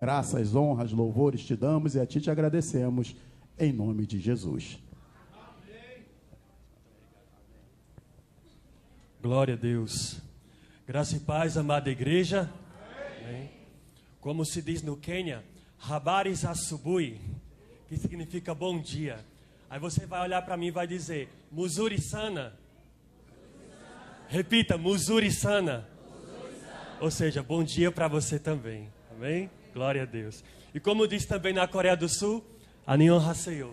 Graças, honras, louvores te damos e a ti te agradecemos, em nome de Jesus. Glória a Deus. Graça e paz, amada igreja. Amém. Como se diz no Quênia, Habaris Asubui, que significa bom dia. Aí você vai olhar para mim e vai dizer, Muzuri Sana. Repita, Muzuri Sana. Ou seja, bom dia para você também. Amém? Glória a Deus. E como diz também na Coreia do Sul, Annyeonghaseyo.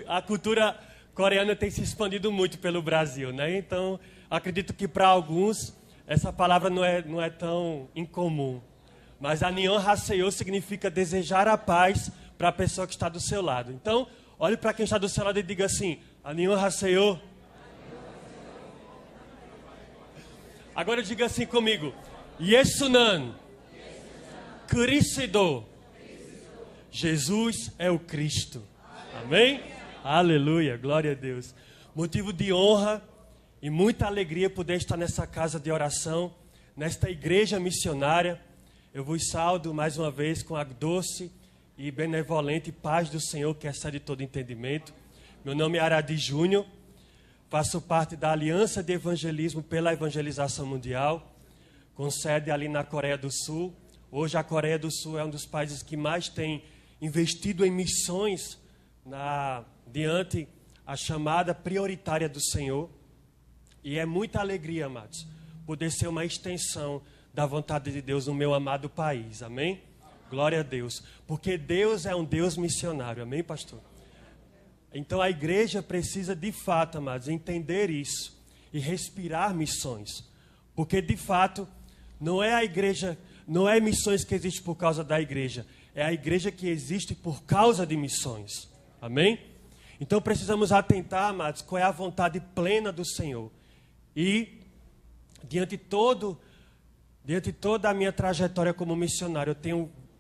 A cultura coreana tem se expandido muito pelo Brasil, né? Então, acredito que para alguns essa palavra não é tão incomum. Mas Annyeonghaseyo significa desejar a paz para a pessoa que está do seu lado. Então, olhe para quem está do seu lado e diga assim, Annyeonghaseyo. Agora diga assim comigo, Yesunan, Cristo. Jesus é o Cristo. Amém? Aleluia, glória a Deus. Motivo de honra e muita alegria poder estar nessa casa de oração, nesta igreja missionária. Eu vos saúdo mais uma vez com a doce e benevolente paz do Senhor, que excede todo entendimento. Meu nome é Aradi Júnior, faço parte da Aliança de Evangelismo pela Evangelização Mundial, com sede ali na Coreia do Sul. Hoje a Coreia do Sul é um dos países que mais tem investido em missões diante a chamada prioritária do Senhor. E é muita alegria, amados, poder ser uma extensão da vontade de Deus no meu amado país. Amém? Glória a Deus. Porque Deus é um Deus missionário. Amém, pastor? Então a igreja precisa de fato, amados, entender isso e respirar missões. Porque de fato não é a igreja, não é missões que existe por causa da igreja, é a igreja que existe por causa de missões. Amém? Então precisamos atentar, amados, qual é a vontade plena do Senhor. E diante de toda a minha trajetória como missionário,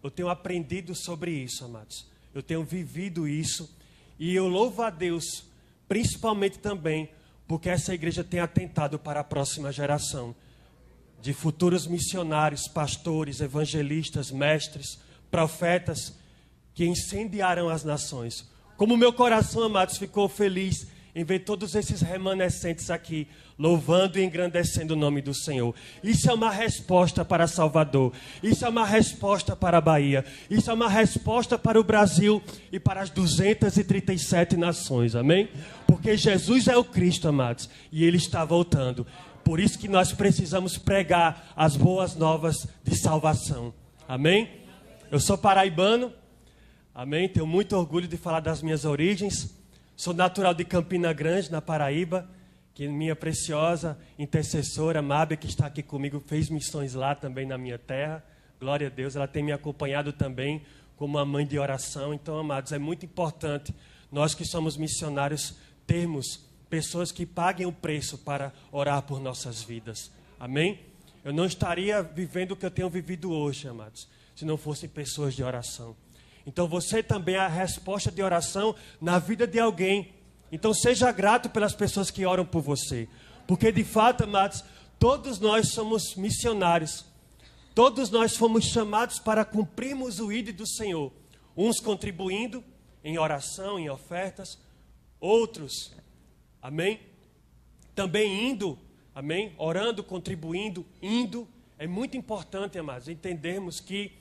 eu tenho aprendido sobre isso, amados. Eu tenho vivido isso. E eu louvo a Deus, principalmente também, porque essa igreja tem atentado para a próxima geração de futuros missionários, pastores, evangelistas, mestres, profetas, que incendiarão as nações. Como meu coração, amados, ficou feliz em ver todos esses remanescentes aqui, louvando e engrandecendo o nome do Senhor. Isso é uma resposta para Salvador. Isso é uma resposta para a Bahia. Isso é uma resposta para o Brasil e para as 237 nações. Amém? Porque Jesus é o Cristo, amados, e Ele está voltando. Por isso que nós precisamos pregar as boas novas de salvação. Amém? Eu sou paraibano. Amém? Tenho muito orgulho de falar das minhas origens. Sou natural de Campina Grande, na Paraíba, que minha preciosa intercessora, Mábia, que está aqui comigo, fez missões lá também na minha terra. Glória a Deus, ela tem me acompanhado também como uma mãe de oração. Então, amados, é muito importante nós que somos missionários termos pessoas que paguem o preço para orar por nossas vidas. Amém? Eu não estaria vivendo o que eu tenho vivido hoje, amados, se não fossem pessoas de oração. Então você também é a resposta de oração na vida de alguém. Então seja grato pelas pessoas que oram por você. Porque de fato, amados, todos nós somos missionários. Todos nós fomos chamados para cumprirmos o ID do Senhor. Uns contribuindo em oração, em ofertas. Outros, amém? Também indo, amém? Orando, contribuindo, indo. É muito importante, amados, entendermos que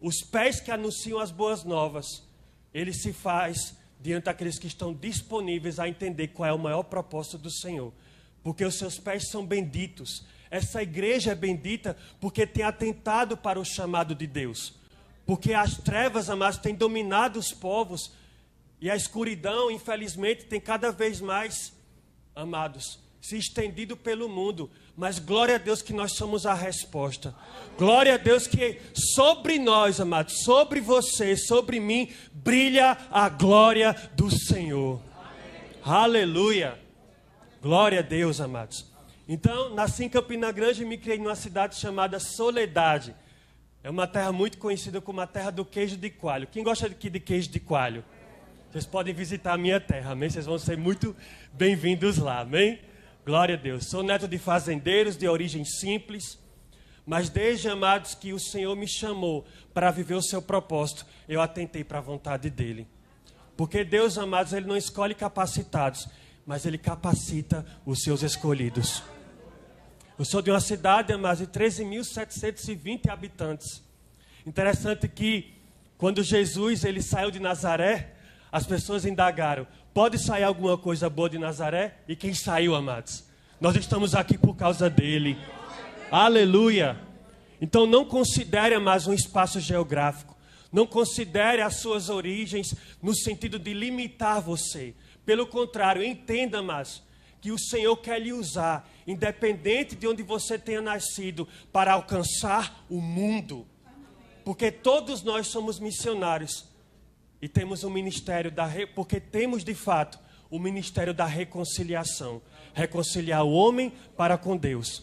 os pés que anunciam as boas novas, ele se faz diante daqueles que estão disponíveis a entender qual é o maior propósito do Senhor. Porque os seus pés são benditos. Essa igreja é bendita porque tem atentado para o chamado de Deus. Porque as trevas, amados, têm dominado os povos. E a escuridão, infelizmente, tem cada vez mais, amados, se estendido pelo mundo. Mas glória a Deus que nós somos a resposta. Glória a Deus que sobre nós, amados, sobre você, sobre mim, brilha a glória do Senhor. Amém. Aleluia. Glória a Deus, amados. Então, nasci em Campina Grande e me criei numa cidade chamada Soledade. É uma terra muito conhecida como a terra do queijo de coalho. Quem gosta aqui de queijo de coalho? Vocês podem visitar a minha terra, amém? Vocês vão ser muito bem-vindos lá, amém? Glória a Deus. Sou neto de fazendeiros de origem simples, Mas desde, amados, que o Senhor me chamou para viver o seu propósito, eu atentei para a vontade dEle. Porque Deus, amados, Ele não escolhe capacitados, mas Ele capacita os seus escolhidos. Eu sou de uma cidade, amados, de 13.720 habitantes. Interessante que quando Jesus ele saiu de Nazaré, as pessoas indagaram, pode sair alguma coisa boa de Nazaré? E quem saiu, amados? Nós estamos aqui por causa dele. Aleluia! Então não considere mais um espaço geográfico. Não considere as suas origens no sentido de limitar você. Pelo contrário, entenda mais que o Senhor quer lhe usar, independente de onde você tenha nascido, para alcançar o mundo. Porque todos nós somos missionários. E temos um ministério porque temos de fato o ministério da reconciliação. Reconciliar o homem para com Deus.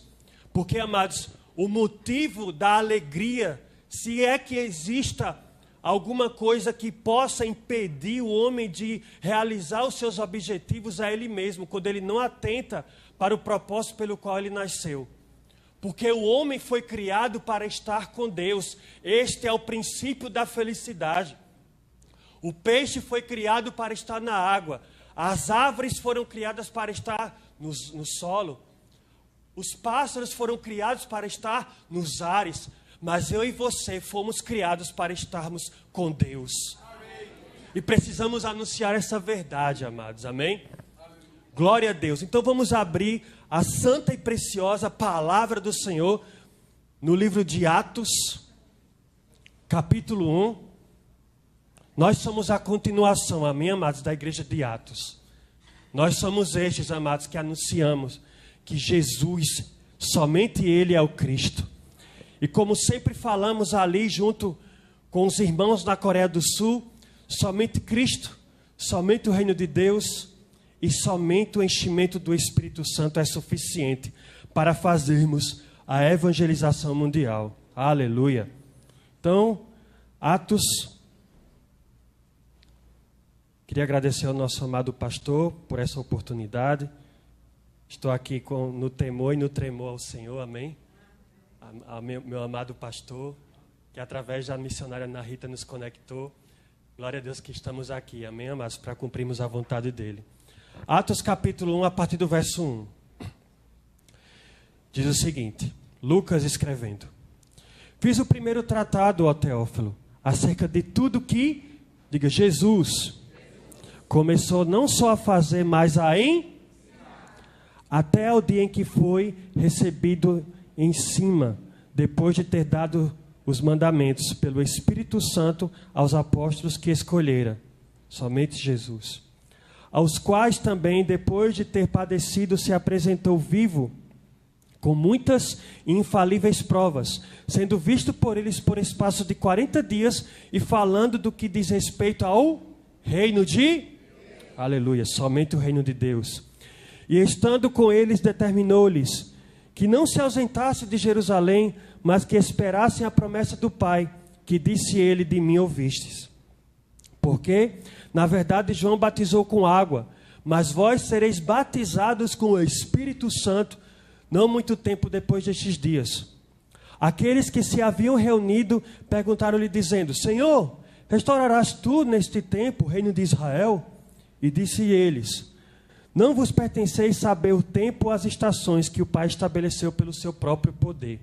Porque, amados, o motivo da alegria, se é que exista alguma coisa que possa impedir o homem de realizar os seus objetivos a ele mesmo, quando ele não atenta para o propósito pelo qual ele nasceu. Porque o homem foi criado para estar com Deus. Este é o princípio da felicidade. O peixe foi criado para estar na água. As árvores foram criadas para estar no solo. Os pássaros foram criados para estar nos ares. Mas eu e você fomos criados para estarmos com Deus. Amém. E precisamos anunciar essa verdade, amados. Amém? Amém? Glória a Deus. Então vamos abrir a santa e preciosa palavra do Senhor no livro de Atos, capítulo 1. Nós somos a continuação, amém, amados, da igreja de Atos. Nós somos estes, amados, que anunciamos que Jesus, somente Ele é o Cristo. E como sempre falamos ali junto com os irmãos na Coreia do Sul, somente Cristo, somente o reino de Deus e somente o enchimento do Espírito Santo é suficiente para fazermos a evangelização mundial. Aleluia. Então, Atos. Queria agradecer ao nosso amado pastor por essa oportunidade. Estou aqui no temor e no tremor ao Senhor, amém? Meu amado pastor, que através da missionária Ana Rita nos conectou. Glória a Deus que estamos aqui, amém, amados, para cumprirmos a vontade dele. Atos capítulo 1, a partir do verso 1. Diz o seguinte, Lucas escrevendo. Fiz o primeiro tratado, ó Teófilo, acerca de tudo que, diga, Jesus começou não só a fazer, mas a até o dia em que foi recebido em cima, depois de ter dado os mandamentos pelo Espírito Santo aos apóstolos que escolhera, somente Jesus, aos quais também, depois de ter padecido, se apresentou vivo, com muitas e infalíveis provas, sendo visto por eles por espaço de 40 dias, e falando do que diz respeito ao reino de... Aleluia, somente o reino de Deus. E estando com eles, determinou-lhes que não se ausentasse de Jerusalém, mas que esperassem a promessa do Pai, que disse ele, de mim ouvistes. Porque, na verdade, João batizou com água, mas vós sereis batizados com o Espírito Santo, não muito tempo depois destes dias. Aqueles que se haviam reunido, perguntaram-lhe, dizendo, Senhor, restaurarás tu neste tempo o reino de Israel? E disse eles, não vos pertenceis saber o tempo ou as estações que o Pai estabeleceu pelo seu próprio poder.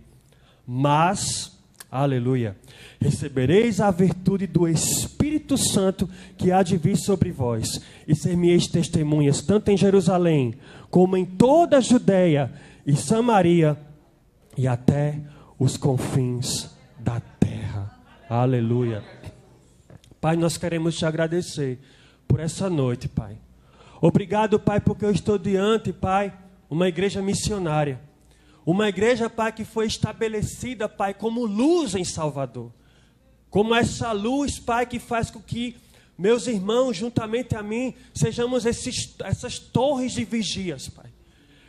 Mas, aleluia, recebereis a virtude do Espírito Santo que há de vir sobre vós, e ser-me-eis testemunhas, tanto em Jerusalém, como em toda a Judeia e Samaria, e até os confins da terra. Aleluia. Pai, nós queremos te agradecer por essa noite, Pai. Obrigado, Pai, porque eu estou diante, Pai, uma igreja missionária. Uma igreja, Pai, que foi estabelecida, Pai, como luz em Salvador. Como essa luz, Pai, que faz com que meus irmãos, juntamente a mim, sejamos essas torres de vigias, Pai.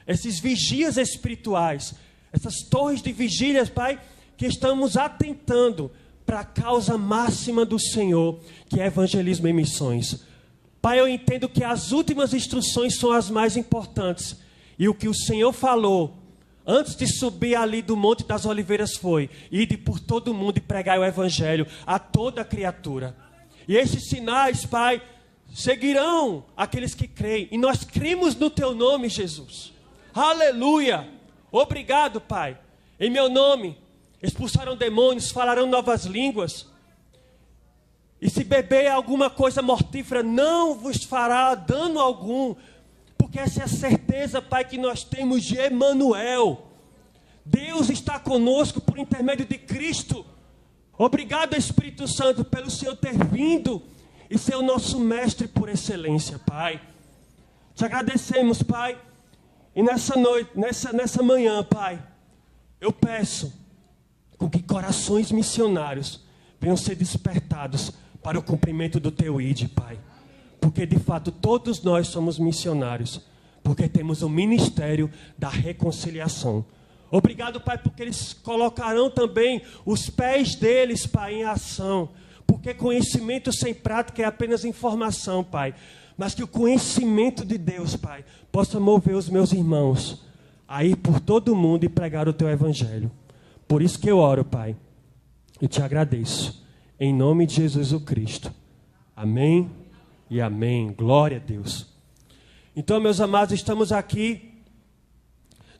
Esses vigias espirituais. Essas torres de vigílias, Pai, que estamos atentando para a causa máxima do Senhor, que é evangelismo e missões. Pai, eu entendo que as últimas instruções são as mais importantes. E o que o Senhor falou antes de subir ali do Monte das Oliveiras foi: ide por todo mundo e pregai o evangelho a toda criatura. E esses sinais, Pai, seguirão aqueles que creem. E nós cremos no teu nome, Jesus. Aleluia! Obrigado, Pai. Em meu nome expulsarão demônios, falarão novas línguas. E se beber alguma coisa mortífera, não vos fará dano algum. Porque essa é a certeza, Pai, que nós temos de Emanuel. Deus está conosco por intermédio de Cristo. Obrigado, Espírito Santo, pelo Senhor ter vindo e ser o nosso mestre por excelência, Pai. Te agradecemos, Pai. E nessa noite, nessa manhã, Pai, eu peço com que corações missionários venham ser despertados para o cumprimento do teu ID, Pai. Porque de fato todos nós somos missionários, porque temos o ministério da reconciliação. Obrigado, Pai, porque eles colocarão também os pés deles, Pai, em ação. Porque conhecimento sem prática é apenas informação, Pai. Mas que o conhecimento de Deus, Pai, possa mover os meus irmãos a ir por todo mundo e pregar o teu evangelho. Por isso que eu oro, Pai, e te agradeço. Em nome de Jesus o Cristo. Amém e amém. Glória a Deus. Então, meus amados, estamos aqui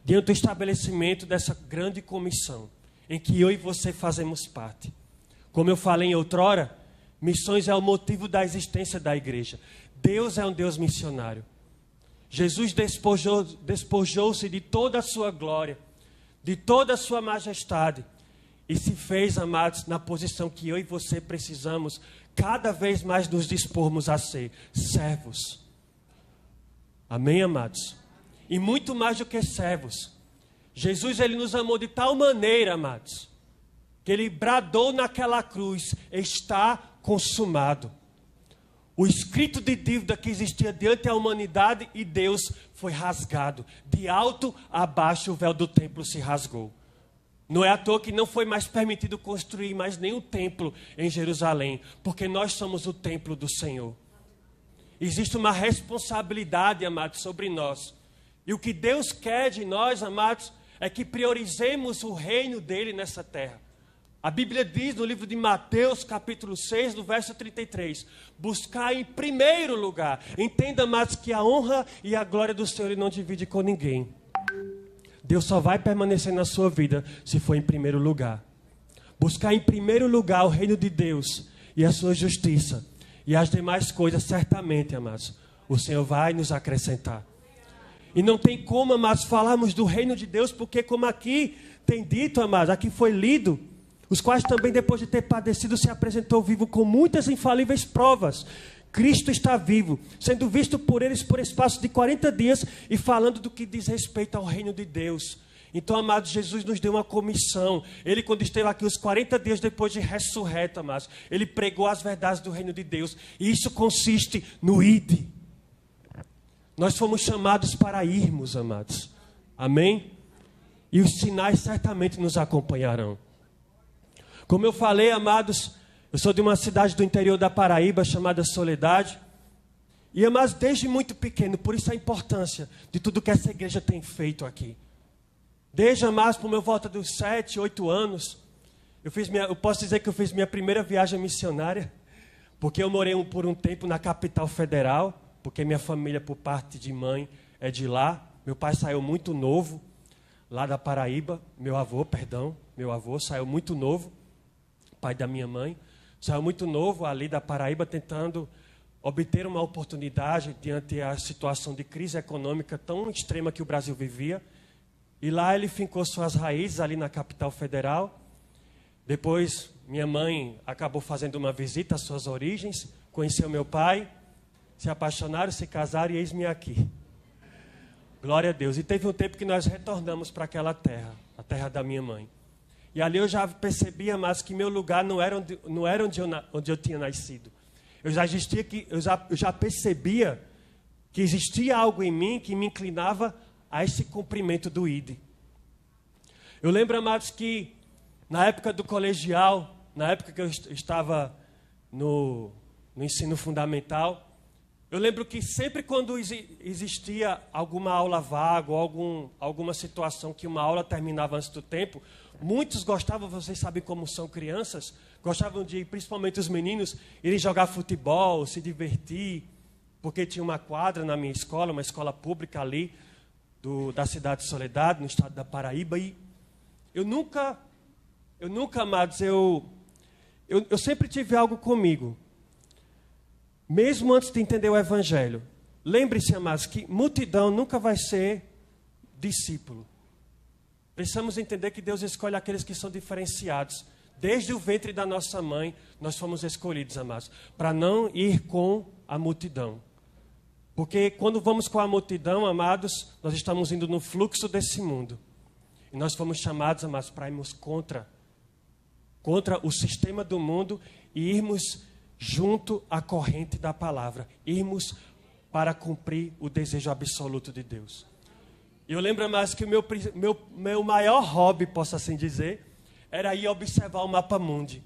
diante do estabelecimento dessa grande comissão, em que eu e você fazemos parte. Como eu falei em outrora, missões é o motivo da existência da igreja. Deus é um Deus missionário. Jesus despojou-se de toda a sua glória, de toda a sua majestade, e se fez, amados, na posição que eu e você precisamos cada vez mais nos dispormos a ser servos. Amém, amados? E muito mais do que servos. Jesus, ele nos amou de tal maneira, amados, que ele bradou naquela cruz: está consumado. O escrito de dívida que existia diante da humanidade e Deus foi rasgado. De alto a baixo o véu do templo se rasgou. Não é à toa que não foi mais permitido construir mais nenhum templo em Jerusalém, porque nós somos o templo do Senhor. Existe uma responsabilidade, amados, sobre nós. E o que Deus quer de nós, amados, é que priorizemos o reino dele nessa terra. A Bíblia diz no livro de Mateus, capítulo 6, no verso 33, buscar em primeiro lugar. Entenda, amados, que a honra e a glória do Senhor ele não divide com ninguém. Deus só vai permanecer na sua vida se for em primeiro lugar. Buscar em primeiro lugar o reino de Deus e a sua justiça. E as demais coisas, certamente, amados, o Senhor vai nos acrescentar. E não tem como, amados, falarmos do reino de Deus, porque como aqui tem dito, amados, aqui foi lido, os quais também depois de ter padecido se apresentou vivo com muitas infalíveis provas. Cristo está vivo, sendo visto por eles por espaço de 40 dias e falando do que diz respeito ao reino de Deus. Então, amados, Jesus nos deu uma comissão. Ele, quando esteve aqui os 40 dias depois de ressurreto, amados, ele pregou as verdades do reino de Deus. E isso consiste no ide. Nós fomos chamados para irmos, amados. Amém? E os sinais certamente nos acompanharão. Como eu falei, amados, eu sou de uma cidade do interior da Paraíba chamada Soledade. E, amados, desde muito pequeno, por isso a importância de tudo que essa igreja tem feito aqui. Desde, amados, por meu volta dos 7, 8 anos, eu posso dizer que eu fiz minha primeira viagem missionária, porque eu morei por um tempo na capital federal, porque minha família, por parte de mãe, é de lá. Meu pai saiu muito novo, lá da Paraíba. Meu avô saiu muito novo, pai da minha mãe. Saiu muito novo ali da Paraíba, tentando obter uma oportunidade diante da situação de crise econômica tão extrema que o Brasil vivia. E lá ele fincou suas raízes ali na capital federal. Depois, minha mãe acabou fazendo uma visita às suas origens, conheceu meu pai, se apaixonaram, se casaram e eis-me aqui. Glória a Deus. E teve um tempo que nós retornamos para aquela terra, a terra da minha mãe. E ali eu já percebia, mas que meu lugar não era onde eu tinha nascido. Eu já percebia que existia algo em mim que me inclinava a esse cumprimento do ID. Eu lembro, amados, que na época do colegial, na época que eu estava no ensino fundamental, Eu lembro que sempre quando existia alguma aula vaga ou alguma situação que uma aula terminava antes do tempo, muitos gostavam, vocês sabem como são crianças, gostavam de, principalmente os meninos, irem jogar futebol, se divertir, porque tinha uma quadra na minha escola, uma escola pública ali, da cidade de Soledade, no estado da Paraíba, e eu nunca, amados, eu sempre tive algo comigo. Mesmo antes de entender o Evangelho, lembre-se, amados, que multidão nunca vai ser discípulo. Precisamos entender que Deus escolhe aqueles que são diferenciados. Desde o ventre da nossa mãe, nós fomos escolhidos, amados, para não ir com a multidão. Porque quando vamos com a multidão, amados, nós estamos indo no fluxo desse mundo. E nós fomos chamados, amados, para irmos contra o sistema do mundo e irmos junto à corrente da palavra, irmos para cumprir o desejo absoluto de Deus. Eu lembro mais que o meu maior hobby, posso assim dizer, era ir observar o mapa mundi.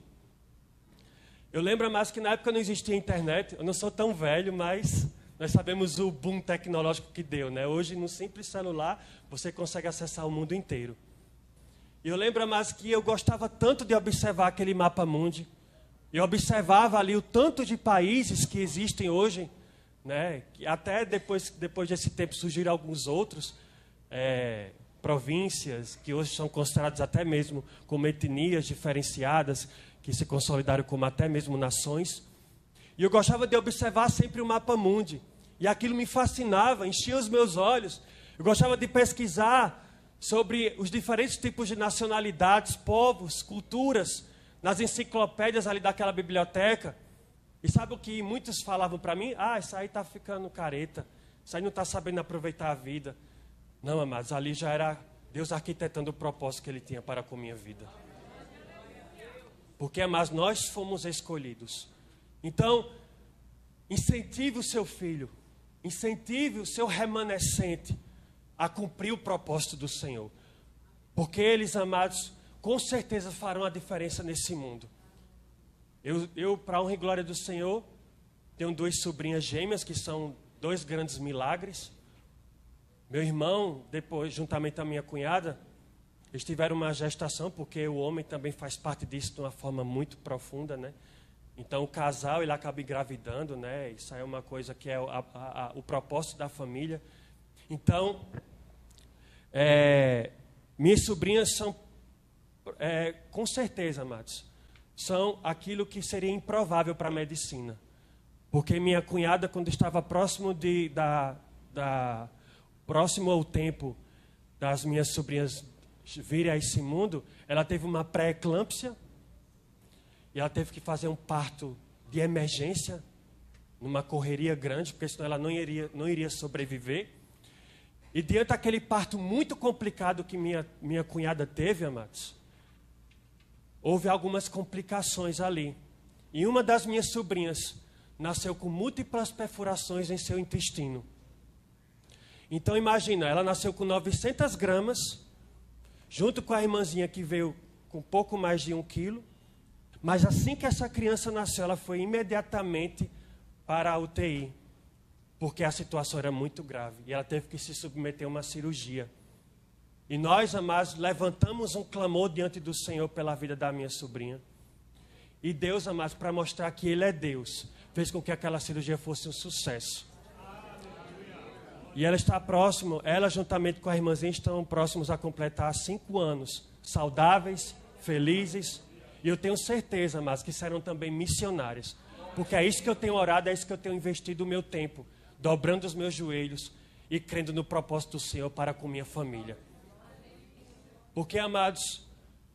Eu lembro mais que na época não existia internet, eu não sou tão velho, mas nós sabemos o boom tecnológico que deu, né? Hoje, no simples celular, você consegue acessar o mundo inteiro. E eu lembro mais que eu gostava tanto de observar aquele mapa mundi. Eu observava ali o tanto de países que existem hoje, né? Que até depois desse tempo surgiram alguns outros, províncias que hoje são consideradas até mesmo como etnias diferenciadas, que se consolidaram como até mesmo nações. E eu gostava de observar sempre o mapa mundi. E aquilo me fascinava, enchia os meus olhos. Eu gostava de pesquisar sobre os diferentes tipos de nacionalidades, povos, culturas, nas enciclopédias ali daquela biblioteca. E sabe o que muitos falavam para mim? Isso aí está ficando careta. Isso aí não está sabendo aproveitar a vida. Não, amados, ali já era Deus arquitetando o propósito que Ele tinha para com a minha vida. Porque, amados, nós fomos escolhidos. Então, incentive o seu filho, incentive o seu remanescente a cumprir o propósito do Senhor. Porque eles, amados, com certeza farão a diferença nesse mundo. Eu, para a honra e glória do Senhor, tenho 2 sobrinhas gêmeas que são 2 grandes milagres. Meu irmão, depois, juntamente com a minha cunhada, eles tiveram uma gestação, porque o homem também faz parte disso de uma forma muito profunda, né? Então, o casal, ele acaba engravidando, né? Isso aí é uma coisa que é o propósito da família. Então, minhas sobrinhas são, com certeza, amados, são aquilo que seria improvável para a medicina. Porque minha cunhada, quando estava próximo próximo ao tempo das minhas sobrinhas virem a esse mundo, ela teve uma pré-eclâmpsia e ela teve que fazer um parto de emergência, numa correria grande, porque senão ela não iria sobreviver. E diante daquele parto muito complicado que minha cunhada teve, amados, houve algumas complicações ali. E uma das minhas sobrinhas nasceu com múltiplas perfurações em seu intestino. Então, imagina, ela nasceu com 900 gramas, junto com a irmãzinha que veio com pouco mais de 1 quilo. Mas assim que essa criança nasceu, ela foi imediatamente para a UTI, porque a situação era muito grave e ela teve que se submeter a uma cirurgia. E nós, amados, levantamos um clamor diante do Senhor pela vida da minha sobrinha. E Deus, amados, para mostrar que Ele é Deus, fez com que aquela cirurgia fosse um sucesso. E ela está próximo, ela juntamente com a irmãzinha estão próximos a completar 5 anos, saudáveis, felizes. E eu tenho certeza, amados, que serão também missionárias. Porque é isso que eu tenho orado, é isso que eu tenho investido o meu tempo, dobrando os meus joelhos e crendo no propósito do Senhor para com minha família. Porque, amados,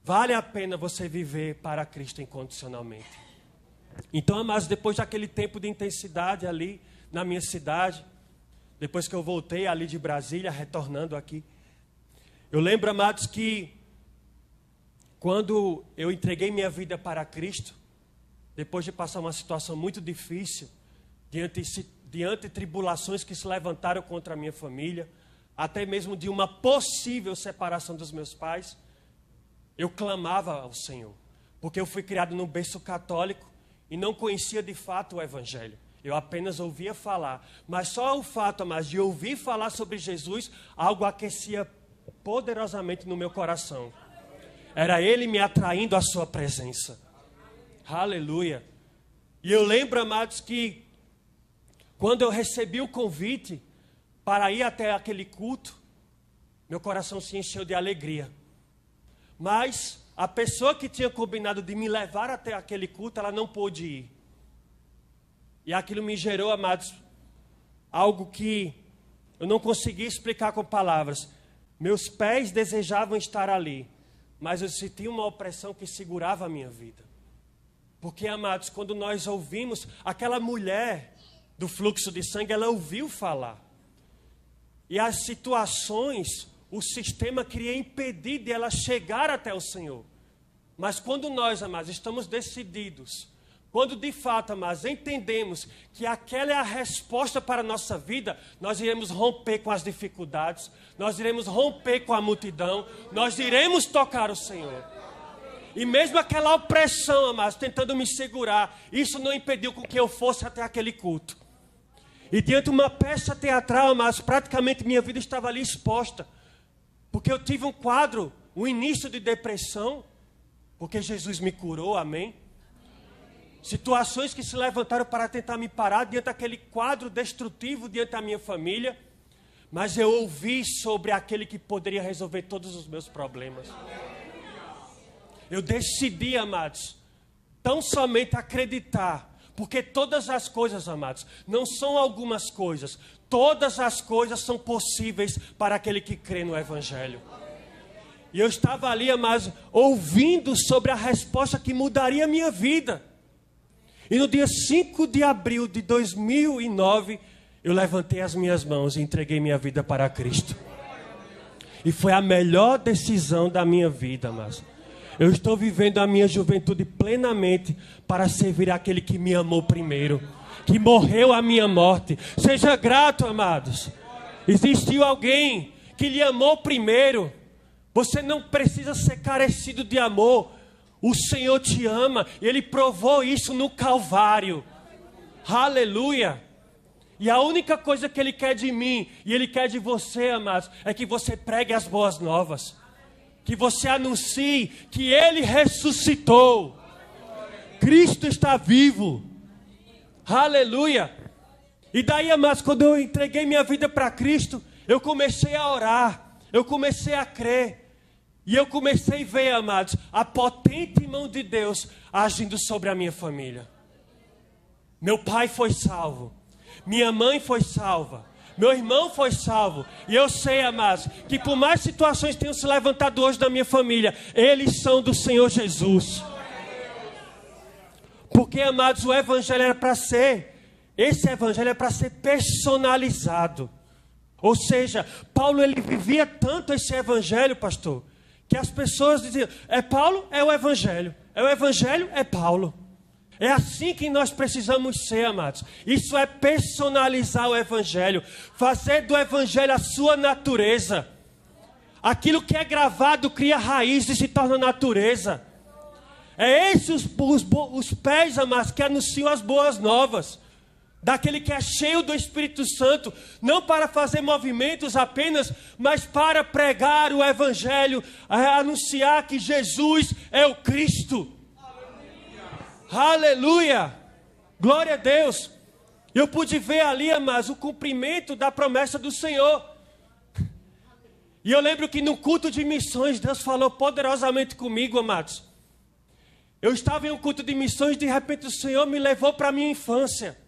vale a pena você viver para Cristo incondicionalmente. Então, amados, depois daquele tempo de intensidade ali na minha cidade, depois que eu voltei ali de Brasília, retornando aqui, eu lembro, amados, que quando eu entreguei minha vida para Cristo, depois de passar uma situação muito difícil, diante de tribulações que se levantaram contra a minha família, até mesmo de uma possível separação dos meus pais, eu clamava ao Senhor, porque eu fui criado num berço católico e não conhecia de fato o Evangelho. Eu apenas ouvia falar. Mas só o fato, amados, de ouvir falar sobre Jesus, algo aquecia poderosamente no meu coração. Era Ele me atraindo à sua presença. Aleluia. E eu lembro, amados, que quando eu recebi o convite para ir até aquele culto, meu coração se encheu de alegria. Mas a pessoa que tinha combinado de me levar até aquele culto, ela não pôde ir. E aquilo me gerou, amados, algo que eu não conseguia explicar com palavras. Meus pés desejavam estar ali, mas eu sentia uma opressão que segurava a minha vida. Porque, amados, quando nós ouvimos, aquela mulher do fluxo de sangue, ela ouviu falar. E as situações, o sistema queria impedir de ela chegar até o Senhor. Mas quando nós, amados, estamos decididos, quando de fato, amados, entendemos que aquela é a resposta para a nossa vida, nós iremos romper com as dificuldades, nós iremos romper com a multidão, nós iremos tocar o Senhor. E mesmo aquela opressão, amados, tentando me segurar, isso não impediu com que eu fosse até aquele culto. E diante de uma peça teatral, amados, praticamente minha vida estava ali exposta. Porque eu tive um quadro, um início de depressão, porque Jesus me curou, amém? Situações que se levantaram para tentar me parar diante daquele quadro destrutivo diante da minha família. Mas eu ouvi sobre aquele que poderia resolver todos os meus problemas. Eu decidi, amados, tão somente acreditar. Porque todas as coisas, amados, não são algumas coisas. Todas as coisas são possíveis para aquele que crê no Evangelho. E eu estava ali, amados, ouvindo sobre a resposta que mudaria a minha vida. E no dia 5 de abril de 2009, eu levantei as minhas mãos e entreguei minha vida para Cristo. E foi a melhor decisão da minha vida, amados. Eu estou vivendo a minha juventude plenamente para servir aquele que me amou primeiro, que morreu a minha morte. Seja grato, amados. Existiu alguém que lhe amou primeiro. Você não precisa ser carecido de amor. O Senhor te ama e Ele provou isso no Calvário. Aleluia. E a única coisa que Ele quer de mim e Ele quer de você, amados, é que você pregue as boas novas. Que você anuncie que Ele ressuscitou. Cristo está vivo. Aleluia. E daí, amados, quando eu entreguei minha vida para Cristo, eu comecei a orar. Eu comecei a crer. E eu comecei a ver, amados, a potente mão de Deus agindo sobre a minha família. Meu pai foi salvo. Minha mãe foi salva. Meu irmão foi salvo. E eu sei, amados, que por mais situações tenham se levantado hoje na minha família, eles são do Senhor Jesus. Porque, amados, o Evangelho era para ser, esse Evangelho é para ser personalizado. Ou seja, Paulo, ele vivia tanto esse Evangelho, pastor, que as pessoas diziam, é Paulo, é o Evangelho. É o Evangelho, é Paulo. É assim que nós precisamos ser, amados. Isso é personalizar o Evangelho. Fazer do Evangelho a sua natureza. Aquilo que é gravado cria raiz e se torna natureza. É esses os pés, amados, que anunciam as boas novas. Daquele que é cheio do Espírito Santo. Não para fazer movimentos apenas, mas para pregar o Evangelho. Anunciar que Jesus é o Cristo. Aleluia, glória a Deus. Eu pude ver ali, amados, o cumprimento da promessa do Senhor. E eu lembro que no culto de missões, Deus falou poderosamente comigo, amados. Eu estava em um culto de missões, de repente o Senhor me levou para a minha infância.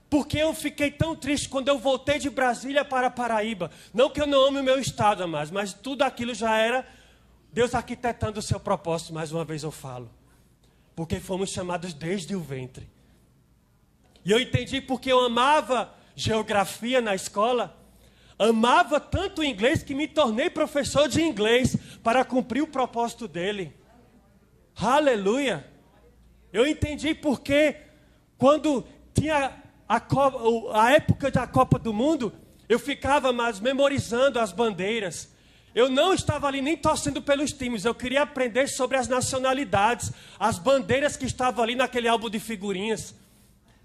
Porque eu fiquei tão triste quando eu voltei de Brasília para Paraíba. Não que eu não ame o meu estado, amados, mas tudo aquilo já era Deus arquitetando o seu propósito, mais uma vez eu falo. Porque fomos chamados desde o ventre. E eu entendi porque eu amava geografia na escola. Amava tanto o inglês que me tornei professor de inglês para cumprir o propósito dele. Aleluia. Eu entendi porque quando tinha a época da Copa do Mundo, eu ficava mais memorizando as bandeiras. Eu não estava ali nem torcendo pelos times, eu queria aprender sobre as nacionalidades, as bandeiras que estavam ali naquele álbum de figurinhas.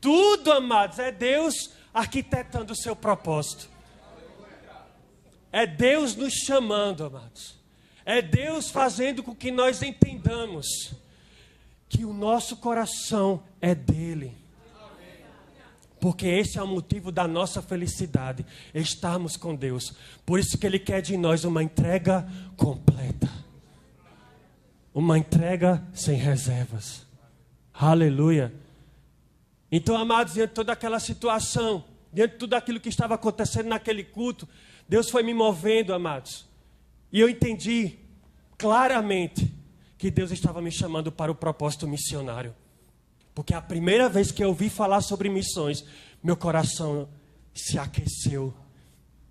Tudo, amados, é Deus arquitetando o seu propósito. É Deus nos chamando, amados. É Deus fazendo com que nós entendamos que o nosso coração é dele. Porque esse é o motivo da nossa felicidade, estarmos com Deus. Por isso que Ele quer de nós uma entrega completa. Uma entrega sem reservas. Aleluia. Então, amados, diante de toda aquela situação, diante de tudo aquilo que estava acontecendo naquele culto, Deus foi me movendo, amados. E eu entendi claramente que Deus estava me chamando para o propósito missionário. Porque a primeira vez que eu ouvi falar sobre missões, meu coração se aqueceu.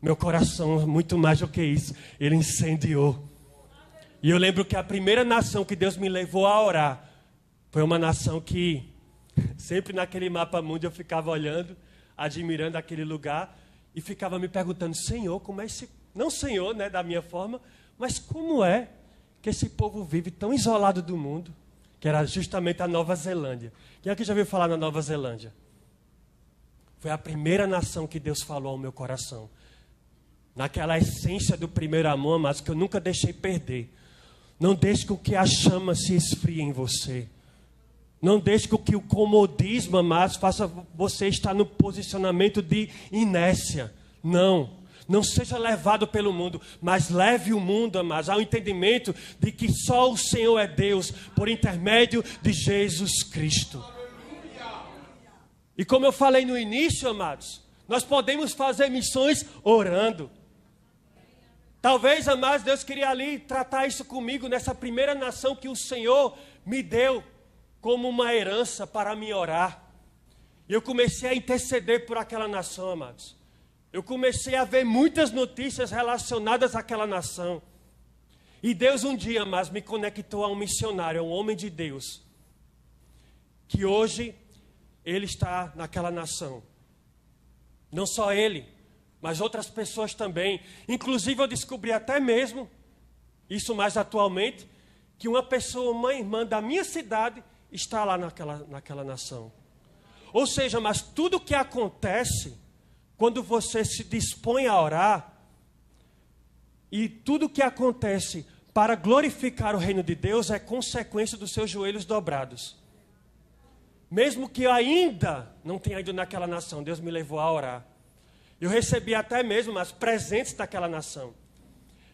Meu coração, muito mais do que isso, ele incendiou. E eu lembro que a primeira nação que Deus me levou a orar, foi uma nação que, sempre naquele mapa mundo, eu ficava olhando, admirando aquele lugar, e ficava me perguntando, Senhor, como é esse... Não Senhor, né, da minha forma, mas como é que esse povo vive tão isolado do mundo? Que era justamente a Nova Zelândia. Quem aqui já ouviu falar na Nova Zelândia? Foi a primeira nação que Deus falou ao meu coração. Naquela essência do primeiro amor, mas que eu nunca deixei perder. Não deixe com que a chama se esfrie em você. Não deixe com que o comodismo, amados, faça você estar no posicionamento de inércia. Não. Não seja levado pelo mundo, mas leve o mundo, amados, ao entendimento de que só o Senhor é Deus, por intermédio de Jesus Cristo. E como eu falei no início, amados, nós podemos fazer missões orando. Talvez, amados, Deus queria ali tratar isso comigo nessa primeira nação que o Senhor me deu como uma herança para me orar. E eu comecei a interceder por aquela nação, amados. Eu comecei a ver muitas notícias relacionadas àquela nação. E Deus um dia, mas me conectou a um missionário, a um homem de Deus. Que hoje, ele está naquela nação. Não só ele, mas outras pessoas também. Inclusive eu descobri até mesmo, isso mais atualmente, que uma pessoa, uma irmã da minha cidade, está lá naquela nação. Ou seja, mas tudo que acontece... Quando você se dispõe a orar, e tudo que acontece para glorificar o reino de Deus é consequência dos seus joelhos dobrados. Mesmo que eu ainda não tenha ido naquela nação, Deus me levou a orar. Eu recebi até mesmo as presentes daquela nação.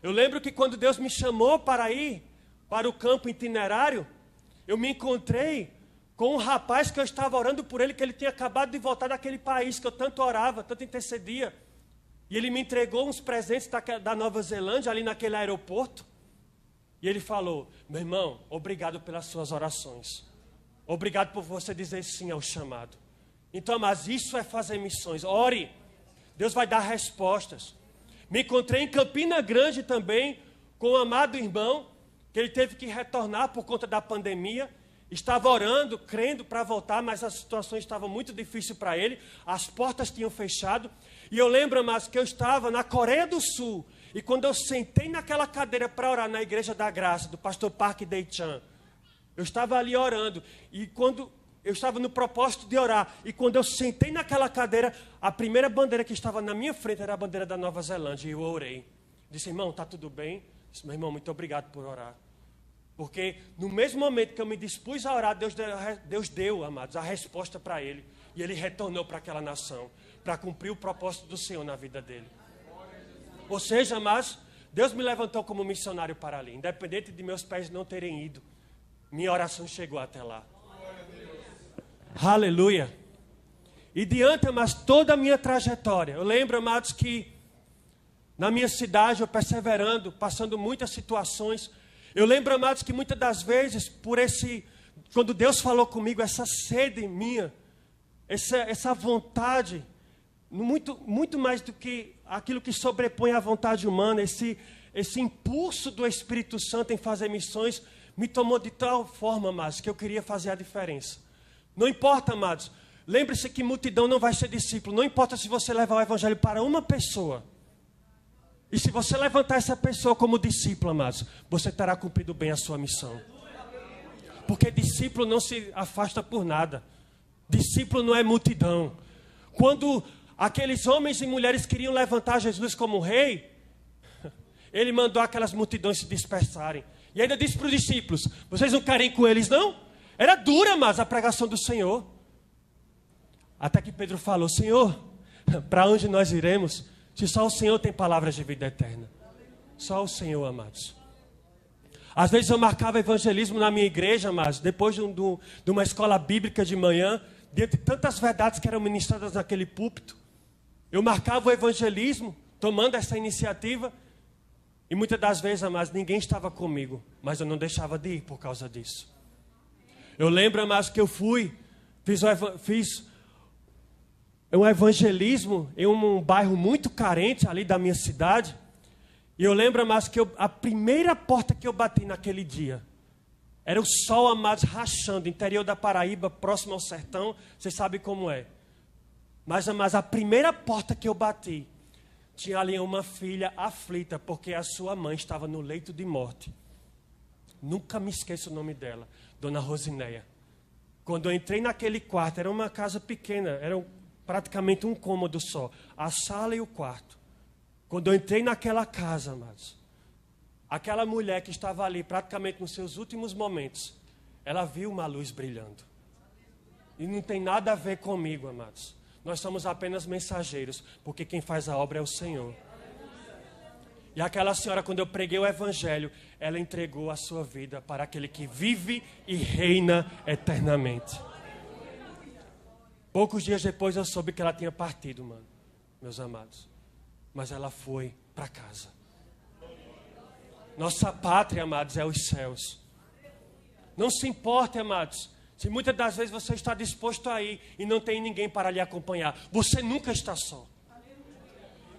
Eu lembro que quando Deus me chamou para ir para o campo itinerário, eu me encontrei com um rapaz que eu estava orando por ele, que ele tinha acabado de voltar daquele país que eu tanto orava, tanto intercedia. E ele me entregou uns presentes da Nova Zelândia, ali naquele aeroporto. E ele falou, meu irmão, obrigado pelas suas orações. Obrigado por você dizer sim ao chamado. Então, mas isso é fazer missões. Ore, Deus vai dar respostas. Me encontrei em Campina Grande também, com um amado irmão, que ele teve que retornar por conta da pandemia. Estava orando, crendo para voltar, mas a situação estava muito difícil para ele. As portas tinham fechado. E eu lembro, mas que eu estava na Coreia do Sul. E quando eu sentei naquela cadeira para orar na Igreja da Graça, do pastor Park Dae-chan, eu estava ali orando. E quando eu estava no propósito de orar, e quando eu sentei naquela cadeira, a primeira bandeira que estava na minha frente era a bandeira da Nova Zelândia. E eu orei. Disse, irmão, está tudo bem? Disse, meu irmão, muito obrigado por orar. Porque no mesmo momento que eu me dispus a orar, Deus deu, amados, a resposta para ele. E ele retornou para aquela nação, para cumprir o propósito do Senhor na vida dele. Ou seja, amados, Deus me levantou como missionário para ali. Independente de meus pés não terem ido, minha oração chegou até lá. Aleluia. E diante, amados, toda a minha trajetória. Eu lembro, amados, que na minha cidade, eu perseverando, passando muitas situações. Eu lembro, amados, que muitas das vezes, quando Deus falou comigo, essa sede minha, essa vontade, muito mais do que aquilo que sobrepõe a vontade humana, esse impulso do Espírito Santo em fazer missões, me tomou de tal forma, amados, que eu queria fazer a diferença. Não importa, amados, lembre-se que multidão não vai ser discípulo, não importa se você levar o evangelho para uma pessoa. E se você levantar essa pessoa como discípulo, amados, você terá cumprido bem a sua missão. Porque discípulo não se afasta por nada. Discípulo não é multidão. Quando aqueles homens e mulheres queriam levantar Jesus como rei, ele mandou aquelas multidões se dispersarem. E ainda disse para os discípulos: vocês não querem ir com eles, não? Era dura, mas a pregação do Senhor. Até que Pedro falou: Senhor, para onde nós iremos, se só o Senhor tem palavras de vida eterna? Só o Senhor, amados. Às vezes eu marcava evangelismo na minha igreja, mas depois de uma escola bíblica de manhã, dentre tantas verdades que eram ministradas naquele púlpito, eu marcava o evangelismo, tomando essa iniciativa, e muitas das vezes, amados, ninguém estava comigo, mas eu não deixava de ir por causa disso. Eu lembro, amados, que eu fiz um evangelismo em um bairro muito carente ali da minha cidade. E eu lembro, amados, que a primeira porta que eu bati naquele dia era o sol, amados, rachando, interior da Paraíba, próximo ao sertão. Vocês sabem como é. Mas, amados, a primeira porta que eu bati, tinha ali uma filha aflita, porque a sua mãe estava no leito de morte. Nunca me esqueço o nome dela, Dona Rosinéia. Quando eu entrei naquele quarto, era uma casa pequena, era praticamente um cômodo só, a sala e o quarto. Quando eu entrei naquela casa, amados, aquela mulher que estava ali praticamente nos seus últimos momentos, ela viu uma luz brilhando. E não tem nada a ver comigo, amados. Nós somos apenas mensageiros, porque quem faz a obra é o Senhor. E aquela senhora, quando eu preguei o evangelho, ela entregou a sua vida para aquele que vive e reina eternamente. Poucos dias depois eu soube que ela tinha partido, mano, meus amados. Mas ela foi para casa. Nossa pátria, amados, é os céus. Não se importe, amados, se muitas das vezes você está disposto a ir e não tem ninguém para lhe acompanhar. Você nunca está só.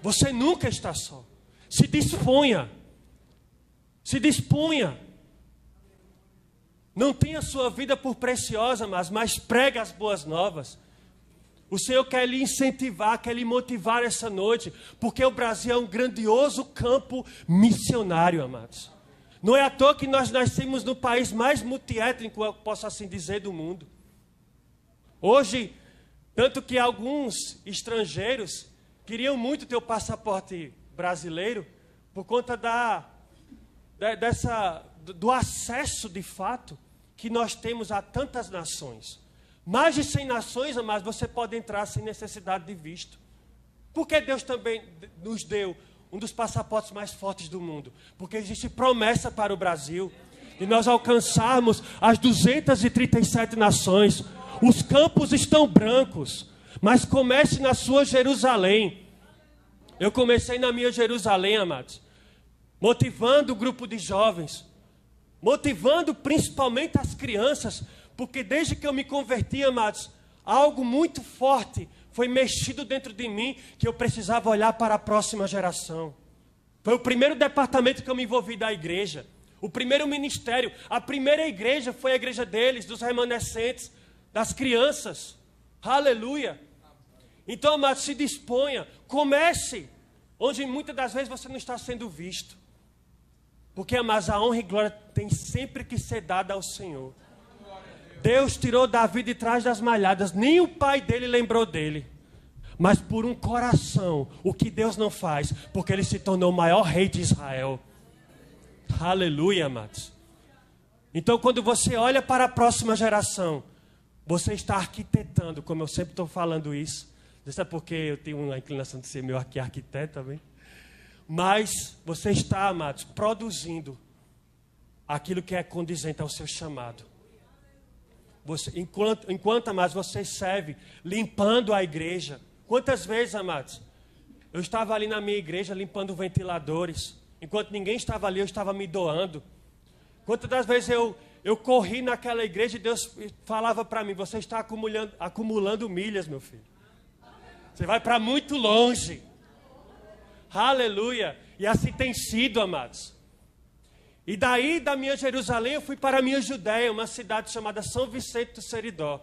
Você nunca está só. Se disponha. Se disponha. Não tenha sua vida por preciosa, mas pregue as boas novas. O Senhor quer lhe incentivar, quer lhe motivar essa noite, porque o Brasil é um grandioso campo missionário, amados. Não é à toa que nós nascemos no país mais multiétnico, eu posso assim dizer, do mundo. Hoje, tanto que alguns estrangeiros queriam muito ter o passaporte brasileiro, por conta do acesso de fato que nós temos a tantas nações. Mais de 100 nações, amados, você pode entrar sem necessidade de visto. Por que Deus também nos deu um dos passaportes mais fortes do mundo? Porque existe promessa para o Brasil de nós alcançarmos as 237 nações. Os campos estão brancos, mas comece na sua Jerusalém. Eu comecei na minha Jerusalém, amados, motivando o grupo de jovens, motivando principalmente as crianças, porque desde que eu me converti, amados, algo muito forte foi mexido dentro de mim, que eu precisava olhar para a próxima geração. Foi o primeiro departamento que eu me envolvi da igreja, o primeiro ministério, a primeira igreja foi a igreja deles, dos remanescentes, das crianças. Aleluia! Então, amados, se disponha, comece, onde muitas das vezes você não está sendo visto. Porque, amados, a honra e glória tem sempre que ser dada ao Senhor. Deus tirou Davi de trás das malhadas, nem o pai dele lembrou dele. Mas por um coração, o que Deus não faz, porque ele se tornou o maior rei de Israel. Aleluia, amados. Então, quando você olha para a próxima geração, você está arquitetando, como eu sempre estou falando isso. Isso é porque eu tenho uma inclinação de ser meu arquiteto também. Mas você está, amados, produzindo aquilo que é condizente ao seu chamado. Enquanto, amados, você serve, limpando a igreja. Quantas vezes, amados, eu estava ali na minha igreja limpando ventiladores. Enquanto ninguém estava ali, eu estava me doando. Quantas das vezes eu corri naquela igreja e Deus falava para mim: você está acumulando milhas, meu filho. Você vai para muito longe. Aleluia. E assim tem sido, amados. E daí da minha Jerusalém eu fui para a minha Judéia, uma cidade chamada São Vicente do Seridó.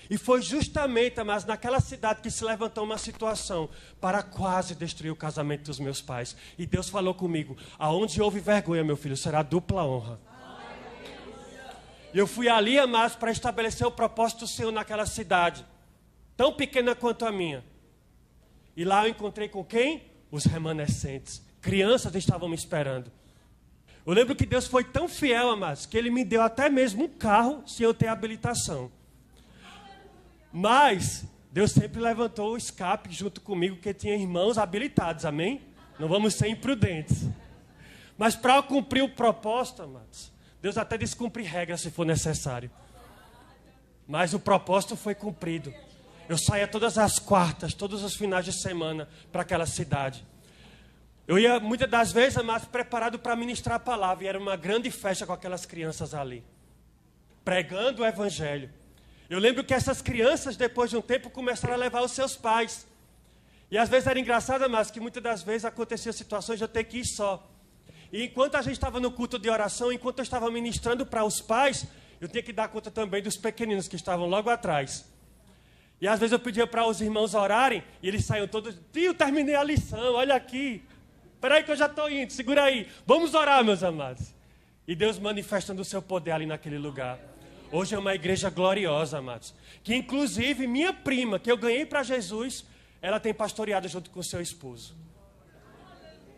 E foi justamente, amados, naquela cidade que se levantou uma situação para quase destruir o casamento dos meus pais. E Deus falou comigo: aonde houve vergonha, meu filho, será dupla honra. E eu fui ali, amados, para estabelecer o propósito do Senhor naquela cidade. tão pequena quanto a minha. E lá eu encontrei com quem? Os remanescentes. Crianças estavam me esperando. Eu lembro que Deus foi tão fiel, amados, que Ele me deu até mesmo um carro sem eu ter habilitação. Mas Deus sempre levantou o escape junto comigo, porque tinha irmãos habilitados, amém? Não vamos ser imprudentes. Mas para cumprir o propósito, amados, Deus até descumpre regras se for necessário. Mas o propósito foi cumprido. Eu saía todas as quartas, todos os finais de semana para aquela cidade. Eu ia muitas das vezes, amados, preparado para ministrar a palavra. E era uma grande festa com aquelas crianças ali, pregando o evangelho. Eu lembro que essas crianças, depois de um tempo, começaram a levar os seus pais. E às vezes era engraçado, mas que muitas das vezes acontecia situações de eu ter que ir só. E enquanto a gente estava no culto de oração, enquanto eu estava ministrando para os pais, eu tinha que dar conta também dos pequeninos que estavam logo atrás. E às vezes eu pedia para os irmãos orarem, e eles saíam todos, tio, terminei a lição, olha aqui. Espera aí que eu já estou indo, segura aí. Vamos orar, meus amados. E Deus manifestando o seu poder ali naquele lugar. Hoje é uma igreja gloriosa, amados. Que inclusive minha prima, que eu ganhei para Jesus, ela tem pastoreado junto com o seu esposo.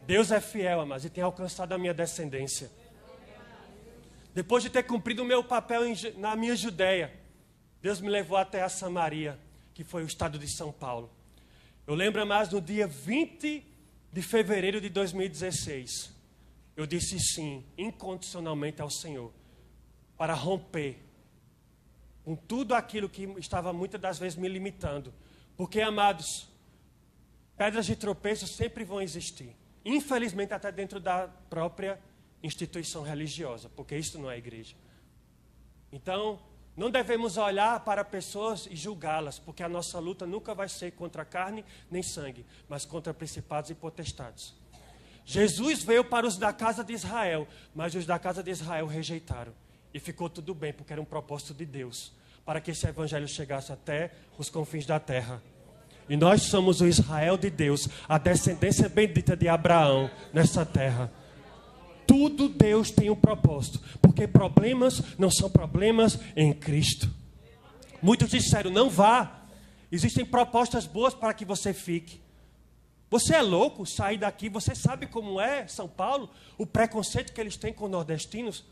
Deus é fiel, amados, e tem alcançado a minha descendência. Depois de ter cumprido o meu papel na minha Judeia, Deus me levou até a Samaria, que foi o estado de São Paulo. Eu lembro, amados, no dia 20 de fevereiro de 2016, eu disse sim, incondicionalmente ao Senhor, para romper com tudo aquilo que estava muitas das vezes me limitando. Porque, amados, pedras de tropeço sempre vão existir. Infelizmente, até dentro da própria instituição religiosa, porque isso não é igreja. Então, não devemos olhar para pessoas e julgá-las, porque a nossa luta nunca vai ser contra carne nem sangue, mas contra principados e potestades. Jesus veio para os da casa de Israel, mas os da casa de Israel rejeitaram. E ficou tudo bem, porque era um propósito de Deus, para que esse evangelho chegasse até os confins da terra. E nós somos o Israel de Deus, a descendência bendita de Abraão nessa terra. Tudo Deus tem um propósito, porque problemas não são problemas em Cristo. Muitos disseram, não vá. Existem propostas boas para que você fique. Você é louco sair daqui, você sabe como é São Paulo, o preconceito que eles têm com nordestinos.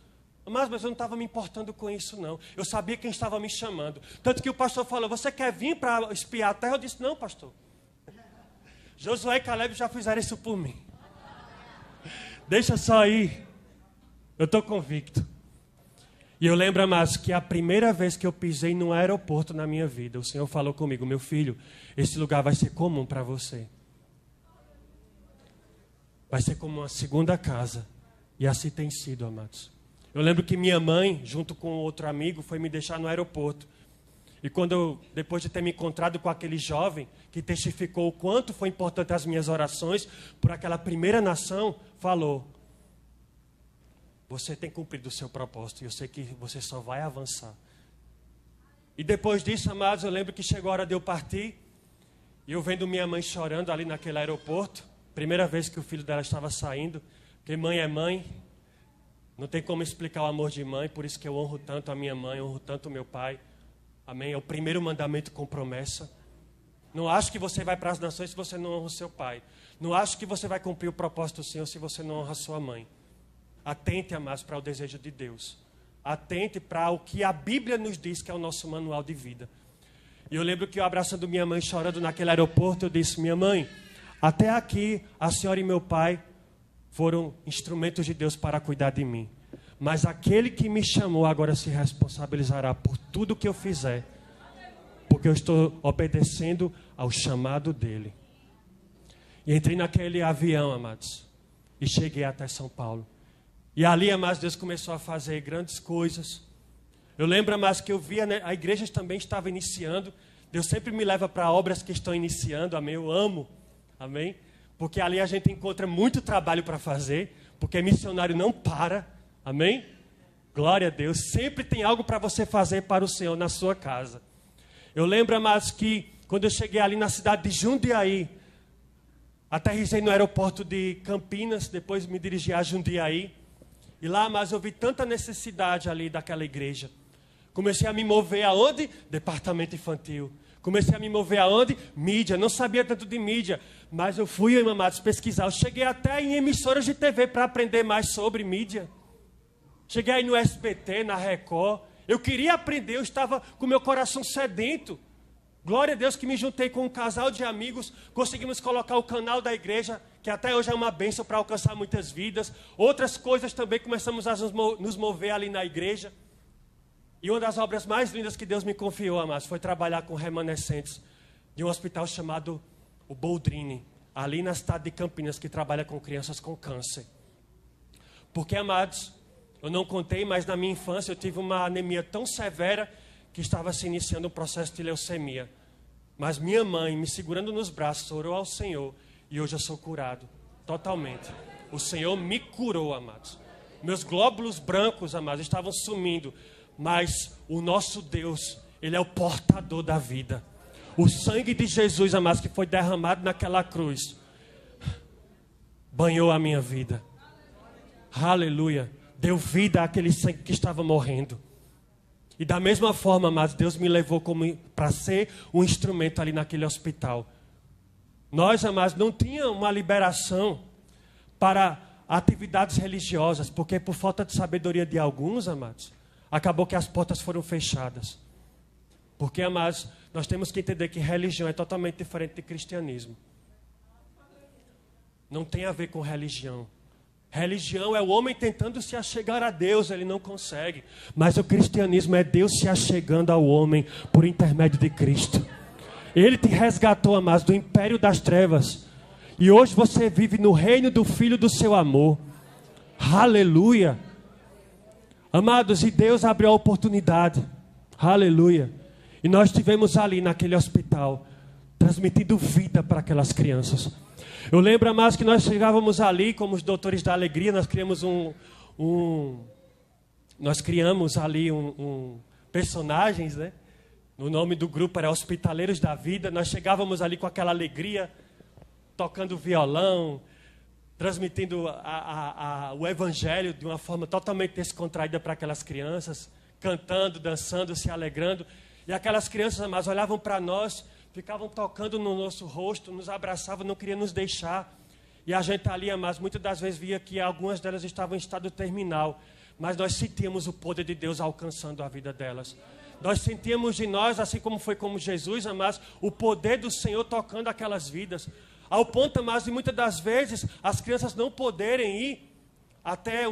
Mas eu não estava me importando com isso, não. Eu sabia quem estava me chamando. Tanto que o pastor falou, você quer vir para espiar a terra? Eu disse, não, pastor. Josué e Caleb já fizeram isso por mim. Deixa só ir. Eu estou convicto. E eu lembro, amados, que a primeira vez que eu pisei num aeroporto na minha vida, o Senhor falou comigo, meu filho, esse lugar vai ser comum para você. Vai ser como uma segunda casa. E assim tem sido, amados. Eu lembro que minha mãe, junto com outro amigo, foi me deixar no aeroporto. E quando depois de ter me encontrado com aquele jovem, que testificou o quanto foi importante as minhas orações por aquela primeira nação, falou, você tem cumprido o seu propósito, e eu sei que você só vai avançar. E depois disso, amados, eu lembro que chegou a hora de eu partir, e eu vendo minha mãe chorando ali naquele aeroporto, primeira vez que o filho dela estava saindo, porque mãe é mãe, não tem como explicar o amor de mãe, por isso que eu honro tanto a minha mãe, honro tanto o meu pai. Amém? É o primeiro mandamento com promessa. Não acho que você vai para as nações se você não honra o seu pai. Não acho que você vai cumprir o propósito do Senhor se você não honra a sua mãe. Atente, amados, para o desejo de Deus. Atente para o que a Bíblia nos diz que é o nosso manual de vida. E eu lembro que eu abraçando minha mãe, chorando naquele aeroporto, eu disse, minha mãe, até aqui a senhora e meu pai foram instrumentos de Deus para cuidar de mim. Mas aquele que me chamou agora se responsabilizará por tudo que eu fizer. Porque eu estou obedecendo ao chamado dele. E entrei naquele avião, amados. E cheguei até São Paulo. E ali, amados, Deus começou a fazer grandes coisas. Eu lembro, amados, que eu via, né, a igreja também estava iniciando. Deus sempre me leva para obras que estão iniciando. Amém? Eu amo. Amém? Porque ali a gente encontra muito trabalho para fazer. Porque missionário não para. Amém? Glória a Deus. Sempre tem algo para você fazer para o Senhor na sua casa. Eu lembro, amados, que quando eu cheguei ali na cidade de Jundiaí, aterrissei no aeroporto de Campinas, depois me dirigi a Jundiaí. E lá, amados, eu vi tanta necessidade ali daquela igreja. Comecei a me mover aonde? Departamento infantil. Comecei a me mover aonde? Mídia. Não sabia tanto de mídia, mas eu fui, amados, pesquisar. Eu cheguei até em emissoras de TV para aprender mais sobre mídia. Cheguei aí no SBT, na Record. Eu queria aprender, eu estava com meu coração sedento. Glória a Deus que me juntei com um casal de amigos, conseguimos colocar o canal da igreja, que até hoje é uma bênção para alcançar muitas vidas. Outras coisas também começamos a nos mover ali na igreja. E uma das obras mais lindas que Deus me confiou, amados, foi trabalhar com remanescentes de um hospital chamado o Boldrini, ali na cidade de Campinas, que trabalha com crianças com câncer. Porque, amados, eu não contei, mas na minha infância eu tive uma anemia tão severa que estava se iniciando um processo de leucemia. Mas minha mãe, me segurando nos braços, orou ao Senhor e hoje eu sou curado, totalmente. O Senhor me curou, amados. Meus glóbulos brancos, amados, estavam sumindo, mas o nosso Deus, Ele é o portador da vida. O sangue de Jesus, amados, que foi derramado naquela cruz, banhou a minha vida. Aleluia. Deu vida àquele sangue que estava morrendo. E da mesma forma, amados, Deus me levou para ser um instrumento ali naquele hospital. Nós, amados, não tínhamos uma liberação para atividades religiosas, porque por falta de sabedoria de alguns, amados, acabou que as portas foram fechadas. Porque, amados, nós temos que entender que religião é totalmente diferente de cristianismo. Não tem a ver com religião. Religião é o homem tentando se achegar a Deus, ele não consegue. Mas o cristianismo é Deus se achegando ao homem por intermédio de Cristo. Ele te resgatou, amados, do império das trevas. E hoje você vive no reino do Filho do seu amor. Aleluia. Amados, e Deus abriu a oportunidade. Aleluia. E nós estivemos ali naquele hospital, transmitindo vida para aquelas crianças. Eu lembro, amados, que nós chegávamos ali como os doutores da alegria, nós criamos personagens, né? O nome do grupo era Hospitaleiros da Vida. Nós chegávamos ali com aquela alegria, tocando violão, transmitindo o evangelho de uma forma totalmente descontraída para aquelas crianças, cantando, dançando, se alegrando. E aquelas crianças, amados, olhavam para nós, ficavam tocando no nosso rosto, nos abraçavam, não queriam nos deixar. E a gente ali, amados, muitas das vezes via que algumas delas estavam em estado terminal, mas nós sentíamos o poder de Deus alcançando a vida delas. Nós sentíamos de nós, assim como foi como Jesus, amados, o poder do Senhor tocando aquelas vidas. Ao ponto, amados, de muitas das vezes as crianças não poderem ir até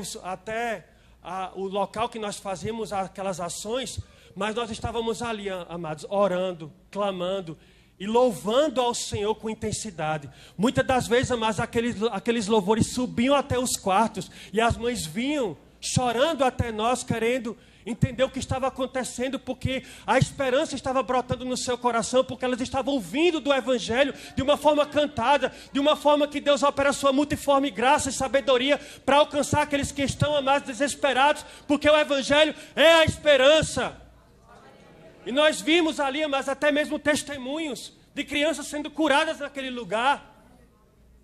o local que nós fazíamos aquelas ações, mas nós estávamos ali, amados, orando, clamando e louvando ao Senhor com intensidade. Muitas das vezes, amados, aqueles louvores subiam até os quartos e as mães vinham chorando até nós, querendo entender o que estava acontecendo, porque a esperança estava brotando no seu coração, porque elas estavam ouvindo do Evangelho de uma forma cantada, de uma forma que Deus opera a sua multiforme graça e sabedoria para alcançar aqueles que estão, amados, desesperados, porque o Evangelho é a esperança. E nós vimos ali, mas até mesmo testemunhos de crianças sendo curadas naquele lugar,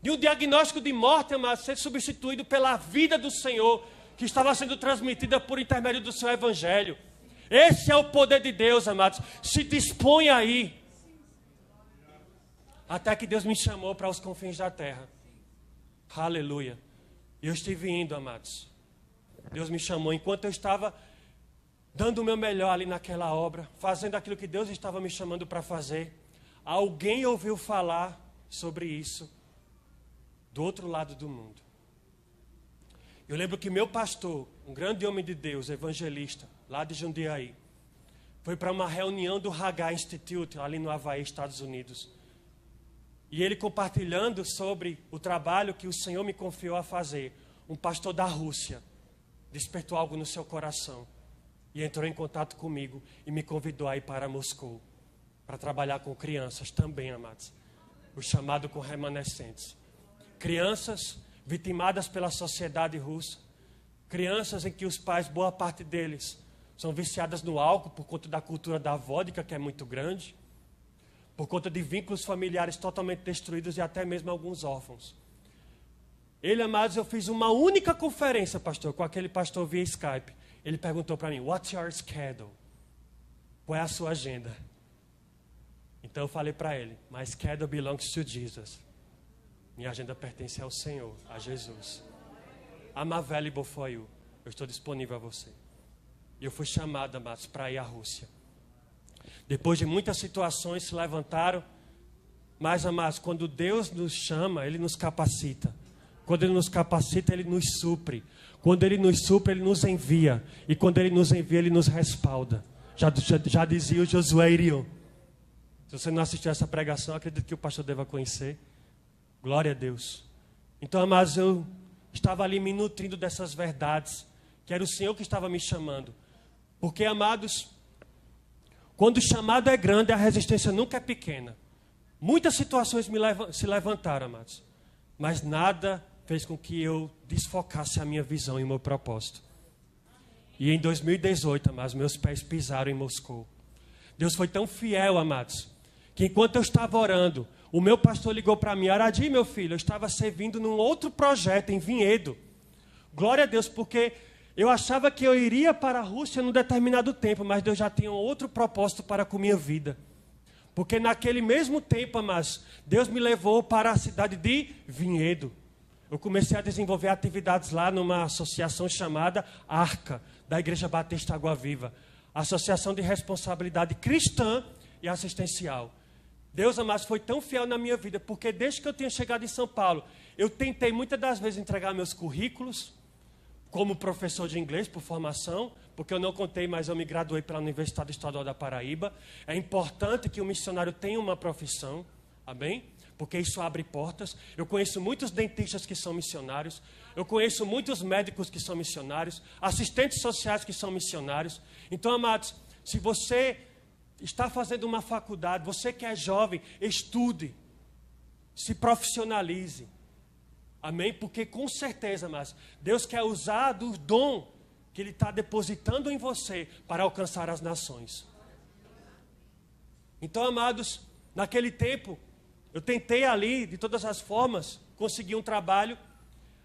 de um diagnóstico de morte, mas ser substituído pela vida do Senhor, que estava sendo transmitida por intermédio do seu Evangelho. Esse é o poder de Deus, amados. Se dispõe aí. Até que Deus me chamou para os confins da terra. Aleluia. E eu estive indo, amados. Deus me chamou enquanto eu estava dando o meu melhor ali naquela obra, fazendo aquilo que Deus estava me chamando para fazer. Alguém ouviu falar sobre isso do outro lado do mundo. Eu lembro que meu pastor, um grande homem de Deus, evangelista, lá de Jundiaí, foi para uma reunião do Haggai Institute, ali no Havaí, Estados Unidos. E ele compartilhando sobre o trabalho que o Senhor me confiou a fazer, um pastor da Rússia despertou algo no seu coração e entrou em contato comigo e me convidou a ir para Moscou, para trabalhar com crianças também, amados. O chamado com remanescentes. Crianças vitimadas pela sociedade russa, crianças em que os pais, boa parte deles, são viciadas no álcool por conta da cultura da vodka, que é muito grande, por conta de vínculos familiares totalmente destruídos e até mesmo alguns órfãos. Ele, amados, eu fiz uma única conferência, pastor, com aquele pastor via Skype. Ele perguntou para mim, what's your schedule? Qual é a sua agenda? Então eu falei para ele, my schedule belongs to Jesus. Minha agenda pertence ao Senhor, a Jesus. I'm available for you. Eu estou disponível a você. E eu fui chamado, amados, para ir à Rússia. Depois de muitas situações se levantaram, mas, amados, quando Deus nos chama, Ele nos capacita. Quando Ele nos capacita, Ele nos supre. Quando Ele nos supre, Ele nos envia. E quando Ele nos envia, Ele nos respalda. Já dizia o Josué Irion. Se você não assistiu essa pregação, acredito que o pastor deva conhecer. Glória a Deus. Então, amados, eu estava ali me nutrindo dessas verdades, que era o Senhor que estava me chamando. Porque, amados, quando o chamado é grande, a resistência nunca é pequena. Muitas situações se levantaram, amados, mas nada fez com que eu desfocasse a minha visão e o meu propósito. E em 2018, amados, meus pés pisaram em Moscou. Deus foi tão fiel, amados, que enquanto eu estava orando, o meu pastor ligou para mim, Aradi, meu filho, eu estava servindo num outro projeto em Vinhedo. Glória a Deus, porque eu achava que eu iria para a Rússia num determinado tempo, mas Deus já tinha outro propósito para com minha vida. Porque naquele mesmo tempo, amados, Deus me levou para a cidade de Vinhedo. Eu comecei a desenvolver atividades lá numa associação chamada ARCA, da Igreja Batista Água Viva. Associação de Responsabilidade Cristã e Assistencial. Deus, amados, foi tão fiel na minha vida, porque desde que eu tinha chegado em São Paulo, eu tentei muitas das vezes entregar meus currículos, como professor de inglês por formação, porque eu não contei, mas eu me graduei pela Universidade Estadual da Paraíba. É importante que o missionário tenha uma profissão, amém? Porque isso abre portas. Eu conheço muitos dentistas que são missionários, eu conheço muitos médicos que são missionários, assistentes sociais que são missionários. Então, amados, se você está fazendo uma faculdade, você que é jovem, estude, se profissionalize. Amém? Porque com certeza, mas Deus quer usar do dom que Ele está depositando em você para alcançar as nações. Então, amados, naquele tempo, eu tentei ali, de todas as formas, conseguir um trabalho,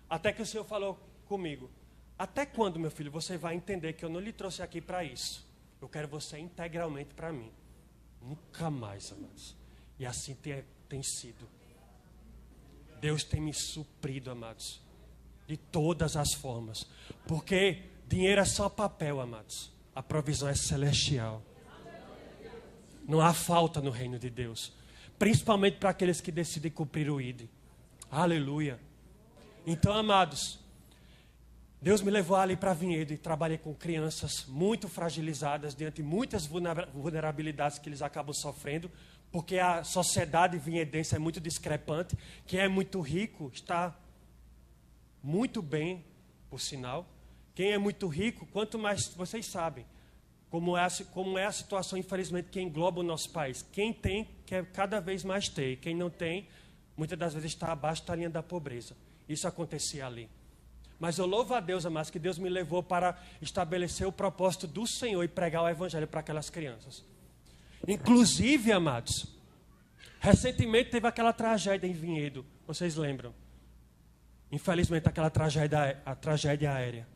até que o Senhor falou comigo, até quando, meu filho, você vai entender que eu não lhe trouxe aqui para isso? Eu quero você integralmente para mim. Nunca mais, amados. E assim tem sido. Deus tem me suprido, amados, de todas as formas. Porque dinheiro é só papel, amados. A provisão é celestial. Não há falta no reino de Deus. Principalmente para aqueles que decidem cumprir o ID. Aleluia. Então, amados, Deus me levou ali para Vinhedo e trabalhei com crianças muito fragilizadas, diante de muitas vulnerabilidades que eles acabam sofrendo, porque a sociedade vinhedense é muito discrepante. Quem é muito rico está muito bem, por sinal. Quem é muito rico, quanto mais, vocês sabem, como é a situação, infelizmente, que engloba o nosso país. Quem tem, quer cada vez mais ter. Quem não tem, muitas das vezes está abaixo da linha da pobreza. Isso acontecia ali. Mas eu louvo a Deus, amados, que Deus me levou para estabelecer o propósito do Senhor e pregar o Evangelho para aquelas crianças. Inclusive, amados, recentemente teve aquela tragédia em Vinhedo, vocês lembram? Infelizmente, aquela tragédia aérea.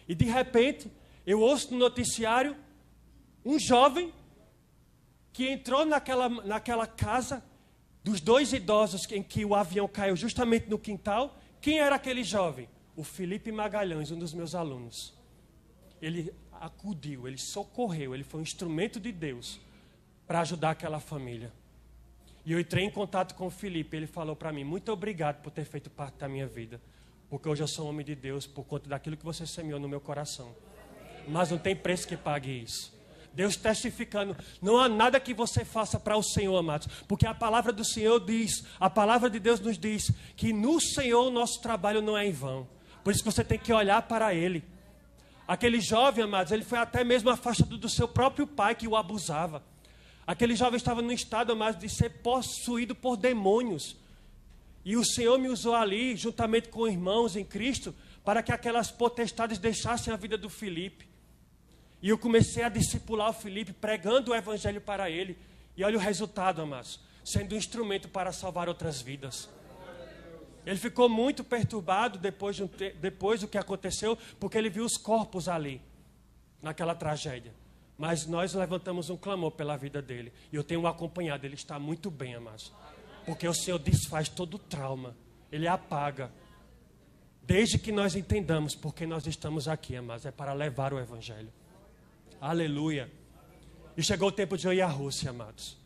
E de repente, eu ouço no noticiário um jovem que entrou naquela casa dos dois idosos em que o avião caiu justamente no quintal. Quem era aquele jovem? O Felipe Magalhães, um dos meus alunos. Ele acudiu, ele socorreu, ele foi um instrumento de Deus para ajudar aquela família. E eu entrei em contato com o Felipe, ele falou para mim, muito obrigado por ter feito parte da minha vida, porque hoje eu sou um homem de Deus por conta daquilo que você semeou no meu coração. Mas não tem preço que pague isso. Deus testificando, não há nada que você faça para o Senhor, amados, porque a palavra do Senhor diz, a palavra de Deus nos diz, que no Senhor o nosso trabalho não é em vão. Por isso que você tem que olhar para Ele. Aquele jovem, amados, ele foi até mesmo afastado do seu próprio pai que o abusava. Aquele jovem estava no estado, amados, de ser possuído por demônios. E o Senhor me usou ali, juntamente com irmãos em Cristo, para que aquelas potestades deixassem a vida do Felipe. E eu comecei a discipular o Felipe, pregando o Evangelho para ele. E olha o resultado, amados, sendo um instrumento para salvar outras vidas. Ele ficou muito perturbado depois do que aconteceu, porque ele viu os corpos ali, naquela tragédia. Mas nós levantamos um clamor pela vida dele. E eu tenho o acompanhado, ele está muito bem, amados. Porque o Senhor desfaz todo o trauma. Ele apaga. Desde que nós entendamos porque nós estamos aqui, amados. É para levar o Evangelho. Aleluia. E chegou o tempo de eu ir à Rússia, amados.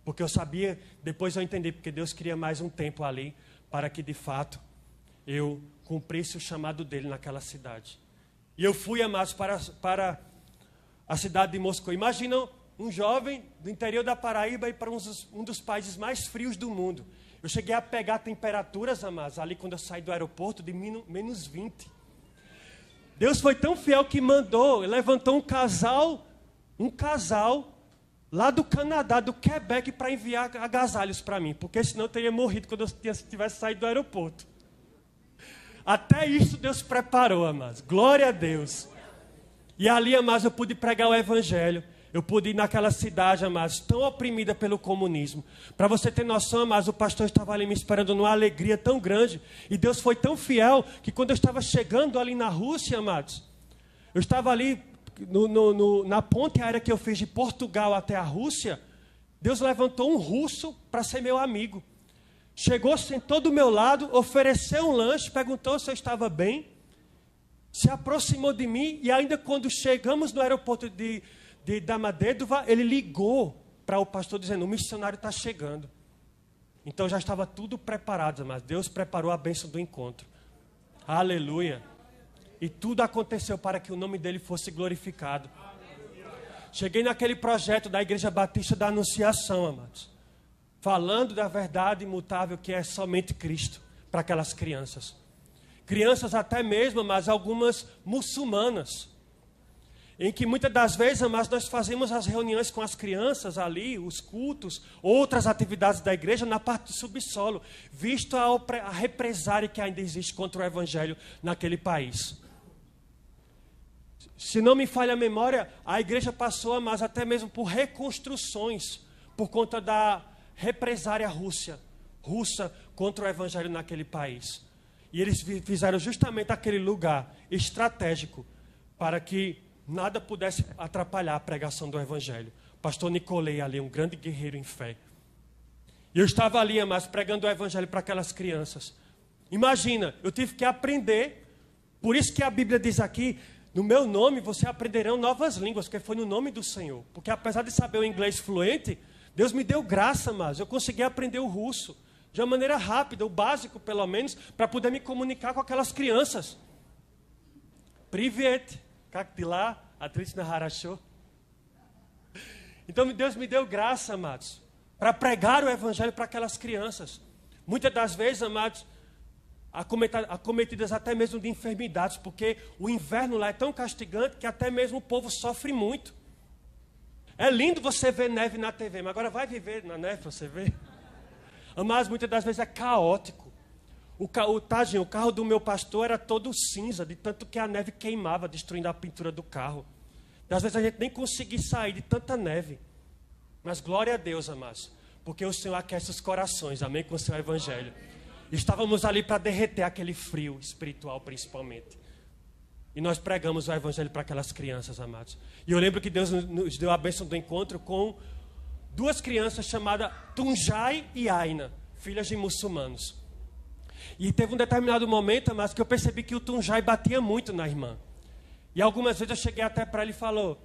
Porque eu sabia, depois eu entendi, porque Deus queria mais um tempo ali, para que de fato eu cumprisse o chamado dele naquela cidade. E eu fui, amados, para a cidade de Moscou. Imagina um jovem do interior da Paraíba ir para um dos países mais frios do mundo. Eu cheguei a pegar temperaturas, amados, ali quando eu saí do aeroporto, de menos 20. Deus foi tão fiel que levantou um casal lá do Canadá, do Quebec, para enviar agasalhos para mim, porque senão eu teria morrido quando eu tivesse saído do aeroporto. Até isso Deus preparou, amados. Glória a Deus. E ali, amados, eu pude pregar o Evangelho. Eu pude ir naquela cidade, amados, tão oprimida pelo comunismo. Para você ter noção, amados, o pastor estava ali me esperando numa alegria tão grande. E Deus foi tão fiel que quando eu estava chegando ali na Rússia, amados, eu estava ali na ponte aérea que eu fiz de Portugal até a Rússia. Deus levantou um russo para ser meu amigo. Chegou, sentou do meu lado, ofereceu um lanche, perguntou se eu estava bem. Se aproximou de mim e ainda quando chegamos no aeroporto de Domodedovo, ele ligou para o pastor dizendo, o missionário está chegando. Então já estava tudo preparado, mas Deus preparou a bênção do encontro. Aleluia. E tudo aconteceu para que o nome dele fosse glorificado. Cheguei naquele projeto da Igreja Batista da Anunciação, amados. Falando da verdade imutável que é somente Cristo para aquelas crianças. Crianças até mesmo, mas algumas muçulmanas. Em que muitas das vezes, mas nós fazemos as reuniões com as crianças ali, os cultos, outras atividades da igreja na parte do subsolo, visto a represária que ainda existe contra o Evangelho naquele país. Se não me falha a memória, a igreja passou, mas até mesmo por reconstruções, por conta da represária russa contra o Evangelho naquele país. E eles fizeram justamente aquele lugar estratégico para que nada pudesse atrapalhar a pregação do Evangelho. Pastor Nicolei ali, um grande guerreiro em fé. E eu estava ali, mas pregando o Evangelho para aquelas crianças. Imagina, eu tive que aprender. Por isso que a Bíblia diz aqui, no meu nome você aprenderão novas línguas, porque foi no nome do Senhor. Porque apesar de saber o inglês fluente, Deus me deu graça, mas eu consegui aprender o russo. De uma maneira rápida, o básico pelo menos, para poder me comunicar com aquelas crianças. Privet. Как дела? Отлично, хорошо. Então Deus me deu graça, amados, para pregar o Evangelho para aquelas crianças. Muitas das vezes, amados, acometidas até mesmo de enfermidades, porque o inverno lá é tão castigante que até mesmo o povo sofre muito. É lindo você ver neve na TV, mas agora vai viver na neve, você vê. Amados, muitas das vezes é caótico. O carro do meu pastor era todo cinza, de tanto que a neve queimava, destruindo a pintura do carro. E às vezes a gente nem conseguia sair de tanta neve. Mas glória a Deus, amados, porque o Senhor aquece os corações, amém, com o seu Evangelho. Estávamos ali para derreter aquele frio espiritual, principalmente. E nós pregamos o Evangelho para aquelas crianças, amados. E eu lembro que Deus nos deu a bênção do encontro com duas crianças chamadas Tunjai e Aina, filhas de muçulmanos. E teve um determinado momento, mas que eu percebi que o Tunjai batia muito na irmã. E algumas vezes eu cheguei até para ele e falando,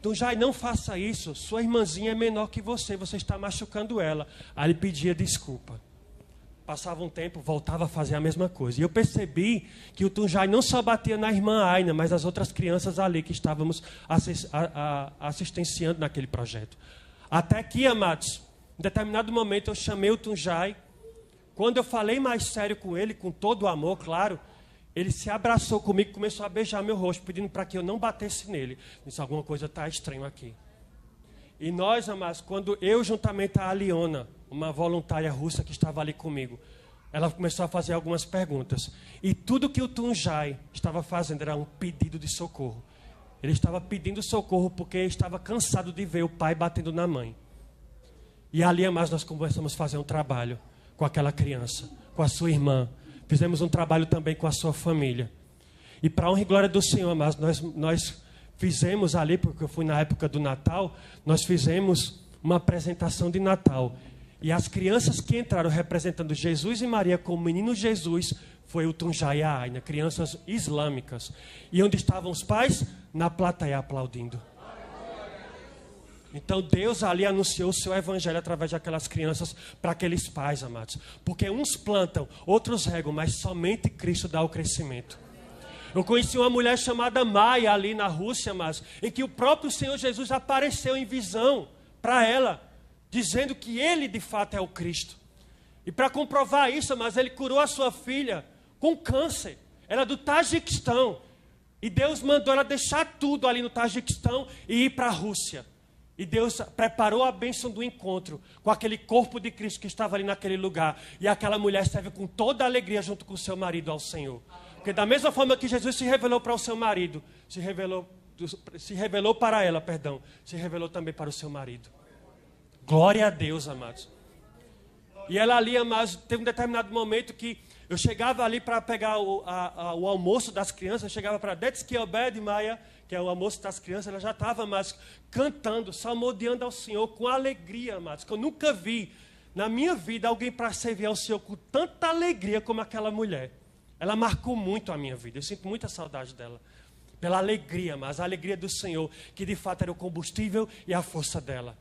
Tunjai, não faça isso, sua irmãzinha é menor que você está machucando ela. Aí ele pedia desculpa. Passava um tempo, voltava a fazer a mesma coisa. E eu percebi que o Tunjai não só batia na irmã Aina, mas as outras crianças ali que estávamos assistenciando naquele projeto. Até que, amados, em determinado momento eu chamei o Tunjai. Quando eu falei mais sério com ele, com todo o amor, claro, ele se abraçou comigo e começou a beijar meu rosto, pedindo para que eu não batesse nele. Disse, alguma coisa está estranha aqui. E nós, amados, quando eu juntamente a Aliona, uma voluntária russa que estava ali comigo, ela começou a fazer algumas perguntas. E tudo que o Tunjai estava fazendo era um pedido de socorro. Ele estava pedindo socorro porque estava cansado de ver o pai batendo na mãe. E ali, amados, nós começamos a fazer um trabalho com aquela criança, com a sua irmã. Fizemos um trabalho também com a sua família. E para a honra e glória do Senhor, amados, nós fizemos ali, porque eu fui na época do Natal, nós fizemos uma apresentação de Natal. E as crianças que entraram representando Jesus e Maria como menino Jesus foi o Tunjai Aina, crianças islâmicas. E onde estavam os pais? Na plateia aplaudindo. Então Deus ali anunciou o seu evangelho através daquelas crianças para aqueles pais, amados. Porque uns plantam, outros regam, mas somente Cristo dá o crescimento. Eu conheci uma mulher chamada Maia ali na Rússia, amados, em que o próprio Senhor Jesus apareceu em visão para ela, dizendo que ele de fato é o Cristo. E para comprovar isso, mas ele curou a sua filha com câncer. Ela é do Tajiquistão. E Deus mandou ela deixar tudo ali no Tajiquistão e ir para a Rússia. E Deus preparou a bênção do encontro com aquele corpo de Cristo que estava ali naquele lugar. E aquela mulher serve com toda a alegria junto com o seu marido ao Senhor. Porque da mesma forma que Jesus se revelou para o seu marido, se revelou para ela, se revelou também para o seu marido. Glória a Deus, amados. E ela ali, amados, teve um determinado momento que eu chegava ali para pegar o almoço das crianças, eu chegava para Detski Obed Maia, que é o almoço das crianças, ela já estava, amados, cantando, salmodiando ao Senhor com alegria, amados, que eu nunca vi na minha vida alguém para servir ao Senhor com tanta alegria como aquela mulher. Ela marcou muito a minha vida, eu sinto muita saudade dela. Pela alegria, mas a alegria do Senhor, que de fato era o combustível e a força dela.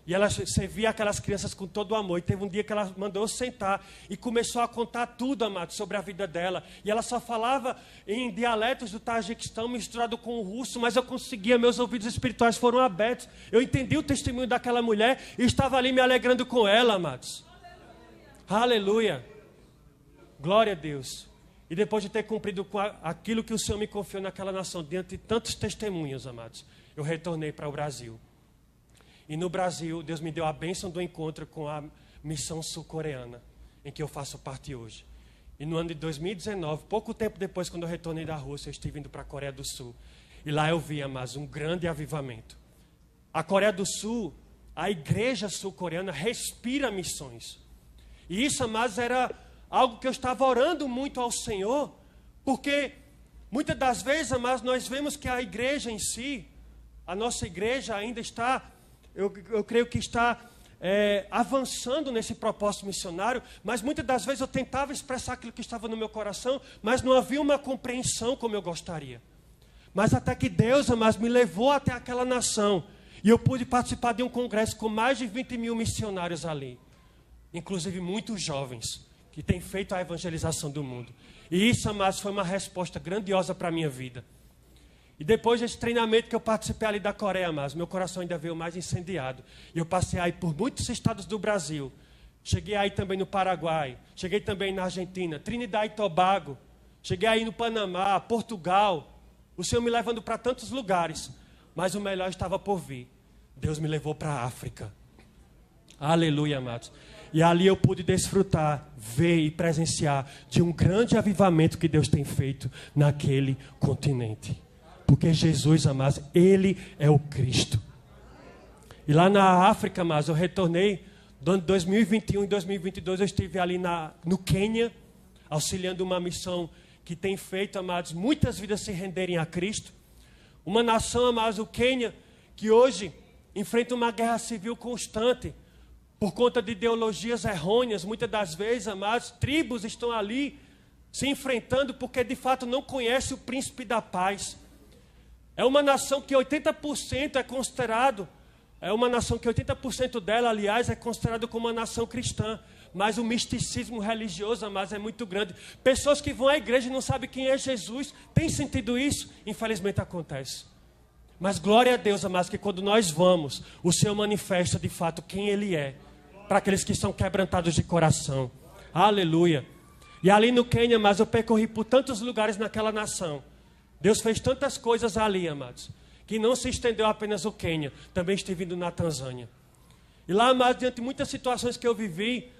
E ela servia aquelas crianças com todo o amor. E teve um dia que ela mandou eu sentar e começou a contar tudo, amado, sobre a vida dela. E ela só falava em dialetos do Tajiquistão misturado com o russo, mas eu conseguia, meus ouvidos espirituais foram abertos. Eu entendi o testemunho daquela mulher e estava ali me alegrando com ela, amados. Aleluia. Glória a Deus. E depois de ter cumprido com aquilo que o Senhor me confiou naquela nação, diante de tantos testemunhos, amados, eu retornei para o Brasil. E no Brasil, Deus me deu a bênção do encontro com a missão sul-coreana, em que eu faço parte hoje. E no ano de 2019, pouco tempo depois, quando eu retornei da Rússia, eu estive indo para a Coreia do Sul. E lá eu vi, amados, um grande avivamento. A Coreia do Sul, a igreja sul-coreana respira missões. E isso, amados, era algo que eu estava orando muito ao Senhor, porque muitas das vezes, amados, nós vemos que a igreja em si, a nossa igreja ainda está... Eu creio que está avançando nesse propósito missionário, mas muitas das vezes eu tentava expressar aquilo que estava no meu coração, mas não havia uma compreensão como eu gostaria. Mas até que Deus, amados, me levou até aquela nação, e eu pude participar de um congresso com mais de 20 mil missionários ali, inclusive muitos jovens, que têm feito a evangelização do mundo. E isso, amados, foi uma resposta grandiosa para a minha vida. E depois desse treinamento que eu participei ali da Coreia, mas meu coração ainda veio mais incendiado. E eu passei aí por muitos estados do Brasil. Cheguei aí também no Paraguai. Cheguei também na Argentina, Trinidad e Tobago. Cheguei aí no Panamá, Portugal. O Senhor me levando para tantos lugares. Mas o melhor estava por vir. Deus me levou para a África. Aleluia, amados. E ali eu pude desfrutar, ver e presenciar de um grande avivamento que Deus tem feito naquele continente. Porque Jesus, amados, Ele é o Cristo. E lá na África, amados, eu retornei, no ano de 2021 e 2022, eu estive ali no Quênia, auxiliando uma missão que tem feito, amados, muitas vidas se renderem a Cristo. Uma nação, amados, o Quênia, que hoje enfrenta uma guerra civil constante, por conta de ideologias errôneas, muitas das vezes, amados, tribos estão ali se enfrentando porque de fato não conhece o príncipe da paz. É uma nação que 80% é considerado, é uma nação que 80% dela, aliás, é considerado como uma nação cristã. Mas o misticismo religioso, amados, é muito grande. Pessoas que vão à igreja e não sabem quem é Jesus. Tem sentido isso? Infelizmente acontece. Mas glória a Deus, amados, que quando nós vamos, o Senhor manifesta de fato quem Ele é. Para aqueles que estão quebrantados de coração. Aleluia. E ali no Quênia, amados, eu percorri por tantos lugares naquela nação. Deus fez tantas coisas ali, amados, que não se estendeu apenas o Quênia, também estive indo na Tanzânia. E lá, amados, diante de muitas situações que eu vivi,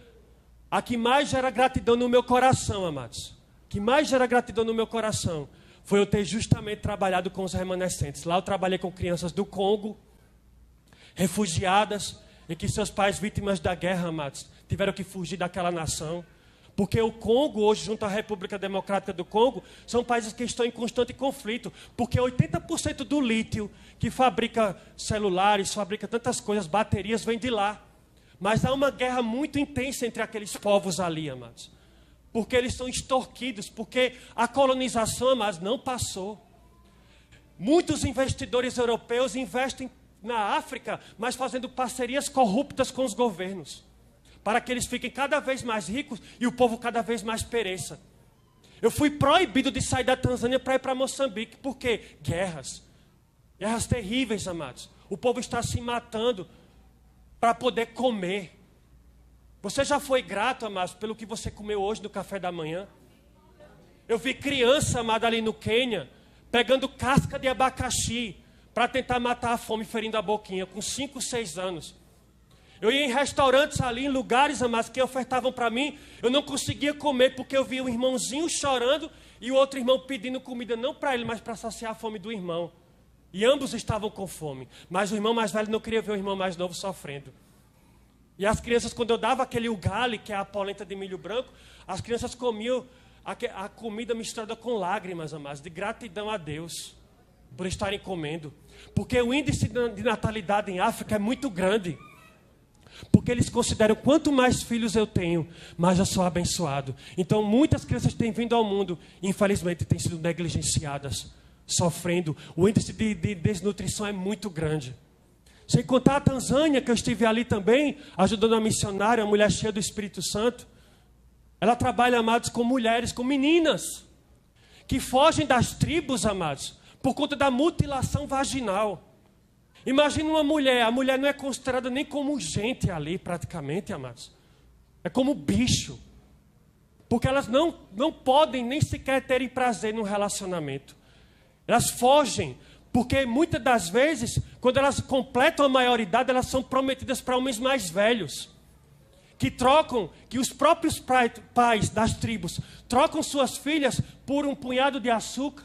a que mais gera gratidão no meu coração, amados, que mais gera gratidão no meu coração, foi eu ter justamente trabalhado com os remanescentes. Lá eu trabalhei com crianças do Congo, refugiadas, em que seus pais, vítimas da guerra, amados, tiveram que fugir daquela nação. Porque o Congo, hoje, junto à República Democrática do Congo, são países que estão em constante conflito. Porque 80% do lítio que fabrica celulares, fabrica tantas coisas, baterias, vem de lá. Mas há uma guerra muito intensa entre aqueles povos ali, amados. Porque eles são extorquidos, porque a colonização, amados, não passou. Muitos investidores europeus investem na África, mas fazendo parcerias corruptas com os governos, para que eles fiquem cada vez mais ricos e o povo cada vez mais pereça. Eu fui proibido de sair da Tanzânia para ir para Moçambique. Por quê? Guerras. Guerras terríveis, amados. O povo está se matando para poder comer. Você já foi grato, amados, pelo que você comeu hoje no café da manhã? Eu vi criança, amada, ali no Quênia, pegando casca de abacaxi para tentar matar a fome, ferindo a boquinha, com 5, 6 anos. Eu ia em restaurantes ali, em lugares, amados, que ofertavam para mim. Eu não conseguia comer porque eu via um irmãozinho chorando e o outro irmão pedindo comida, não para ele, mas para saciar a fome do irmão. E ambos estavam com fome. Mas o irmão mais velho não queria ver o irmão mais novo sofrendo. E as crianças, quando eu dava aquele ugali, que é a polenta de milho branco, as crianças comiam a comida misturada com lágrimas, amados, de gratidão a Deus por estarem comendo. Porque o índice de natalidade em África é muito grande. Porque eles consideram, quanto mais filhos eu tenho, mais eu sou abençoado. Então muitas crianças têm vindo ao mundo, infelizmente têm sido negligenciadas, sofrendo. O índice de desnutrição é muito grande. Sem contar a Tanzânia, que eu estive ali também, ajudando a missionária, uma mulher cheia do Espírito Santo. Ela trabalha, amados, com mulheres, com meninas, que fogem das tribos, amados, por conta da mutilação vaginal. Imagina uma mulher, a mulher não é considerada nem como gente ali, praticamente, amados. É como bicho. Porque elas não podem nem sequer terem prazer no relacionamento. Elas fogem, porque muitas das vezes, quando elas completam a maioridade, elas são prometidas para homens mais velhos. Que os próprios pais das tribos trocam suas filhas por um punhado de açúcar,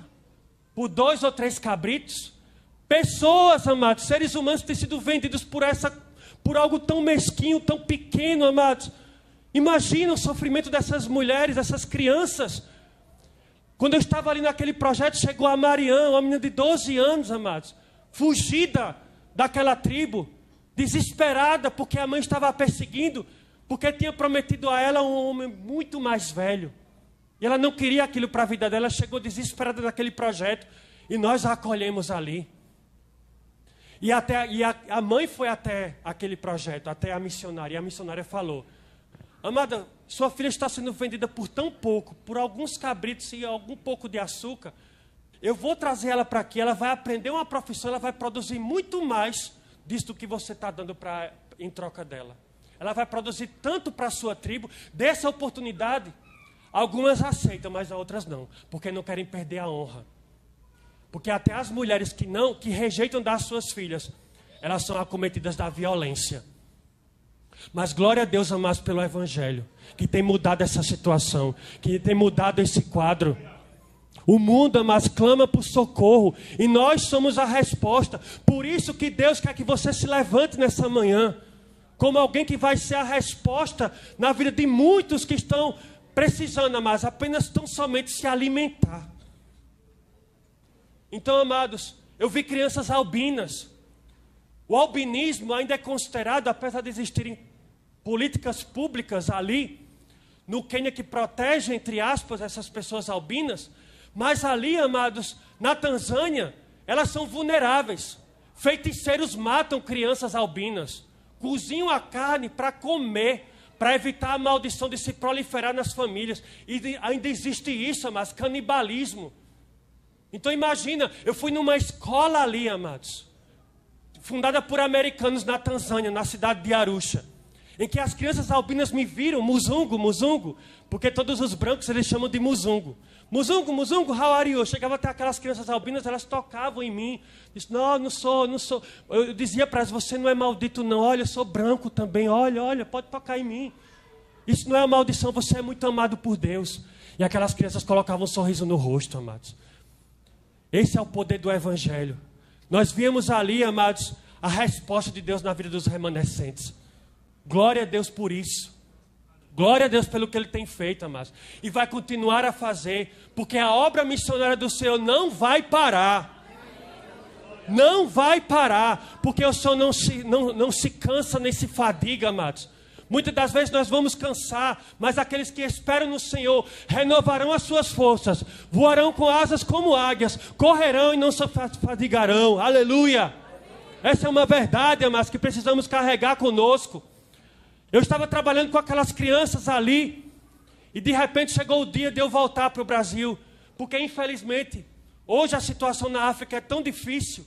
por 2 ou 3 cabritos. Pessoas, amados, seres humanos têm sido vendidos por algo tão mesquinho, tão pequeno, amados. Imagina o sofrimento dessas mulheres, dessas crianças. Quando eu estava ali naquele projeto, chegou a Mariana, uma menina de 12 anos, amados, fugida daquela tribo, desesperada, porque a mãe estava a perseguindo, porque tinha prometido a ela um homem muito mais velho. E ela não queria aquilo para a vida dela, chegou desesperada daquele projeto, e nós a acolhemos ali. E a mãe foi até aquele projeto, até a missionária, e a missionária falou: amada, sua filha está sendo vendida por tão pouco, por alguns cabritos e algum pouco de açúcar. Eu vou trazer ela para aqui, ela vai aprender uma profissão, ela vai produzir muito mais disso do que você está dando em troca dela. Ela vai produzir tanto para a sua tribo, dessa oportunidade. Algumas aceitam, mas outras não, porque não querem perder a honra. Porque até as mulheres que rejeitam dar suas filhas, elas são acometidas da violência. Mas glória a Deus, amados, pelo Evangelho, que tem mudado essa situação, que tem mudado esse quadro. O mundo, amados, clama por socorro, e nós somos a resposta. Por isso que Deus quer que você se levante nessa manhã, como alguém que vai ser a resposta na vida de muitos que estão precisando, amados, apenas tão somente se alimentar. Então, amados, eu vi crianças albinas. O albinismo ainda é considerado, apesar de existirem políticas públicas ali, no Quênia, que protegem, entre aspas, essas pessoas albinas, mas ali, amados, na Tanzânia, elas são vulneráveis. Feiticeiros matam crianças albinas, cozinham a carne para comer, para evitar a maldição de se proliferar nas famílias. E ainda existe isso, amados, canibalismo. Então imagina, eu fui numa escola ali, amados, fundada por americanos na Tanzânia, na cidade de Arusha, em que as crianças albinas me viram, Muzungu, porque todos os brancos eles chamam de Muzungu. Muzungu, how are you? Eu chegava até aquelas crianças albinas, elas tocavam em mim. Disse, não sou. Eu dizia para elas, você não é maldito não, olha, eu sou branco também, olha, pode tocar em mim. Isso não é uma maldição, você é muito amado por Deus. E aquelas crianças colocavam um sorriso no rosto, amados. Esse é o poder do Evangelho. Nós vimos ali, amados, a resposta de Deus na vida dos remanescentes. Glória a Deus por isso. Glória a Deus pelo que Ele tem feito, amados. E vai continuar a fazer, porque a obra missionária do Senhor não vai parar. Não vai parar, porque o Senhor não se cansa nem se fadiga, amados. Muitas das vezes nós vamos cansar, mas aqueles que esperam no Senhor renovarão as suas forças, voarão com asas como águias, correrão e não se fadigarão. Aleluia! Essa é uma verdade, amados, que precisamos carregar conosco. Eu estava trabalhando com aquelas crianças ali, e de repente chegou o dia de eu voltar para o Brasil, porque infelizmente, hoje a situação na África é tão difícil,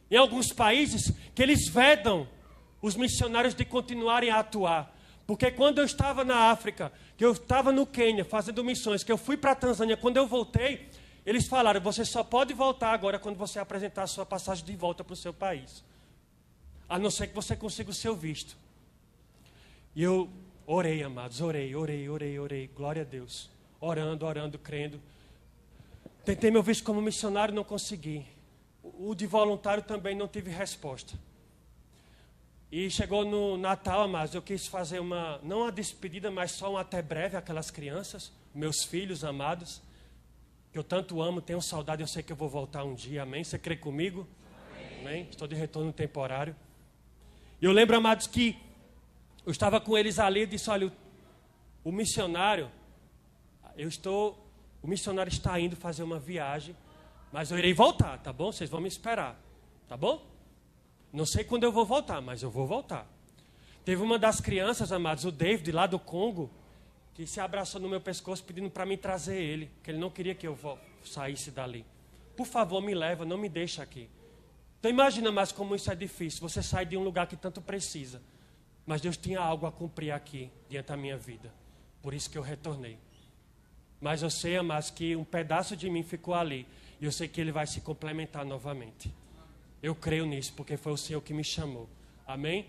em alguns países, que eles vedam os missionários de continuarem a atuar. Porque quando eu estava na África, que eu estava no Quênia fazendo missões, que eu fui para a Tanzânia, quando eu voltei, eles falaram, você só pode voltar agora quando você apresentar a sua passagem de volta para o seu país. A não ser que você consiga o seu visto. E eu orei, amados, orei, glória a Deus. Orando, crendo. Tentei meu visto como missionário, não consegui. O de voluntário também não tive resposta. E chegou no Natal, amados, eu quis fazer não uma despedida, mas só um até breve àquelas crianças, meus filhos amados, que eu tanto amo, tenho saudade, eu sei que eu vou voltar um dia, amém? Você crê comigo? Amém? Estou de retorno temporário. E eu lembro, amados, que eu estava com eles ali e disse, olha, o missionário está indo fazer uma viagem, mas eu irei voltar, tá bom? Vocês vão me esperar, tá bom? Não sei quando eu vou voltar, mas eu vou voltar. Teve uma das crianças, amados, o David, lá do Congo, que se abraçou no meu pescoço pedindo para mim trazer ele, que ele não queria que eu saísse dali. Por favor, me leva, não me deixa aqui. Então imagina mais como isso é difícil. Você sai de um lugar que tanto precisa, mas Deus tinha algo a cumprir aqui, diante da minha vida. Por isso que eu retornei. Mas eu sei, amados, que um pedaço de mim ficou ali. E eu sei que ele vai se complementar novamente. Eu creio nisso, porque foi o Senhor que me chamou. Amém?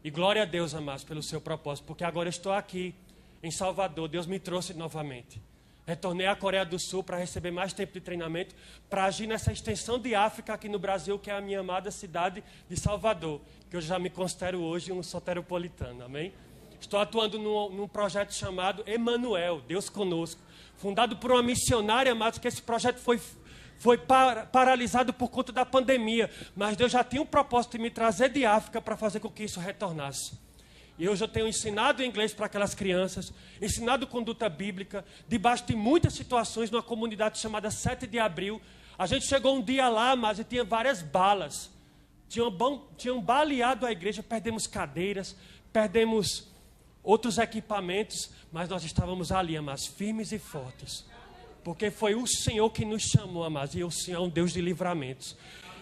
E glória a Deus, amados, pelo seu propósito. Porque agora eu estou aqui, em Salvador. Deus me trouxe novamente. Retornei à Coreia do Sul para receber mais tempo de treinamento, para agir nessa extensão de África aqui no Brasil, que é a minha amada cidade de Salvador, que eu já me considero hoje um soteropolitano. Amém? Estou atuando num projeto chamado Emanuel, Deus Conosco. Fundado por uma missionária, amados, que esse projeto foi paralisado por conta da pandemia, mas Deus já tinha um propósito de me trazer de África para fazer com que isso retornasse. E hoje eu tenho ensinado inglês para aquelas crianças, ensinado conduta bíblica, debaixo de muitas situações, numa comunidade chamada 7 de Abril. A gente chegou um dia lá, mas e tinha várias balas. Tinham baleado a igreja, perdemos cadeiras, perdemos outros equipamentos, mas nós estávamos ali, amados, firmes e fortes. Porque foi o Senhor que nos chamou, amados, e o Senhor é um Deus de livramentos.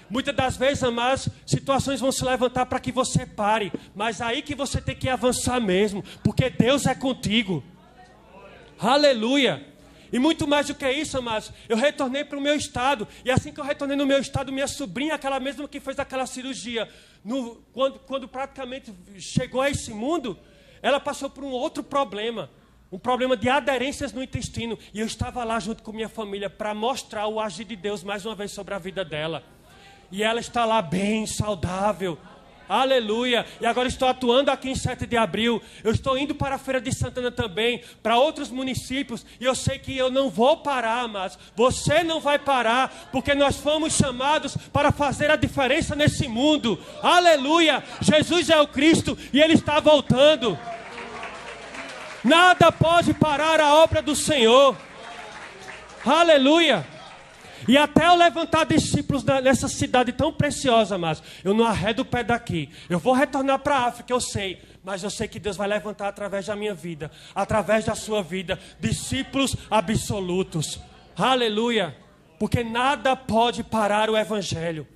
Muitas das vezes, amados, situações vão se levantar para que você pare, mas aí que você tem que avançar mesmo, porque Deus é contigo. Aleluia! E muito mais do que isso, amados, eu retornei para o meu estado, e assim que eu retornei no meu estado, minha sobrinha, aquela mesma que fez aquela cirurgia, quando praticamente chegou a esse mundo, ela passou por um outro problema. Um problema de aderências no intestino. E eu estava lá junto com minha família para mostrar o agir de Deus mais uma vez sobre a vida dela. E ela está lá bem, saudável. Aleluia. E agora estou atuando aqui em 7 de Abril. Eu estou indo para a Feira de Santana também, para outros municípios. E eu sei que eu não vou parar, mas você não vai parar, porque nós fomos chamados para fazer a diferença nesse mundo. Aleluia. Jesus é o Cristo e Ele está voltando. Nada pode parar a obra do Senhor. Aleluia. E até eu levantar discípulos nessa cidade tão preciosa, mas eu não arredo o pé daqui. Eu vou retornar para a África, eu sei. Mas eu sei que Deus vai levantar através da minha vida, através da sua vida, discípulos absolutos. Aleluia. Porque nada pode parar o Evangelho.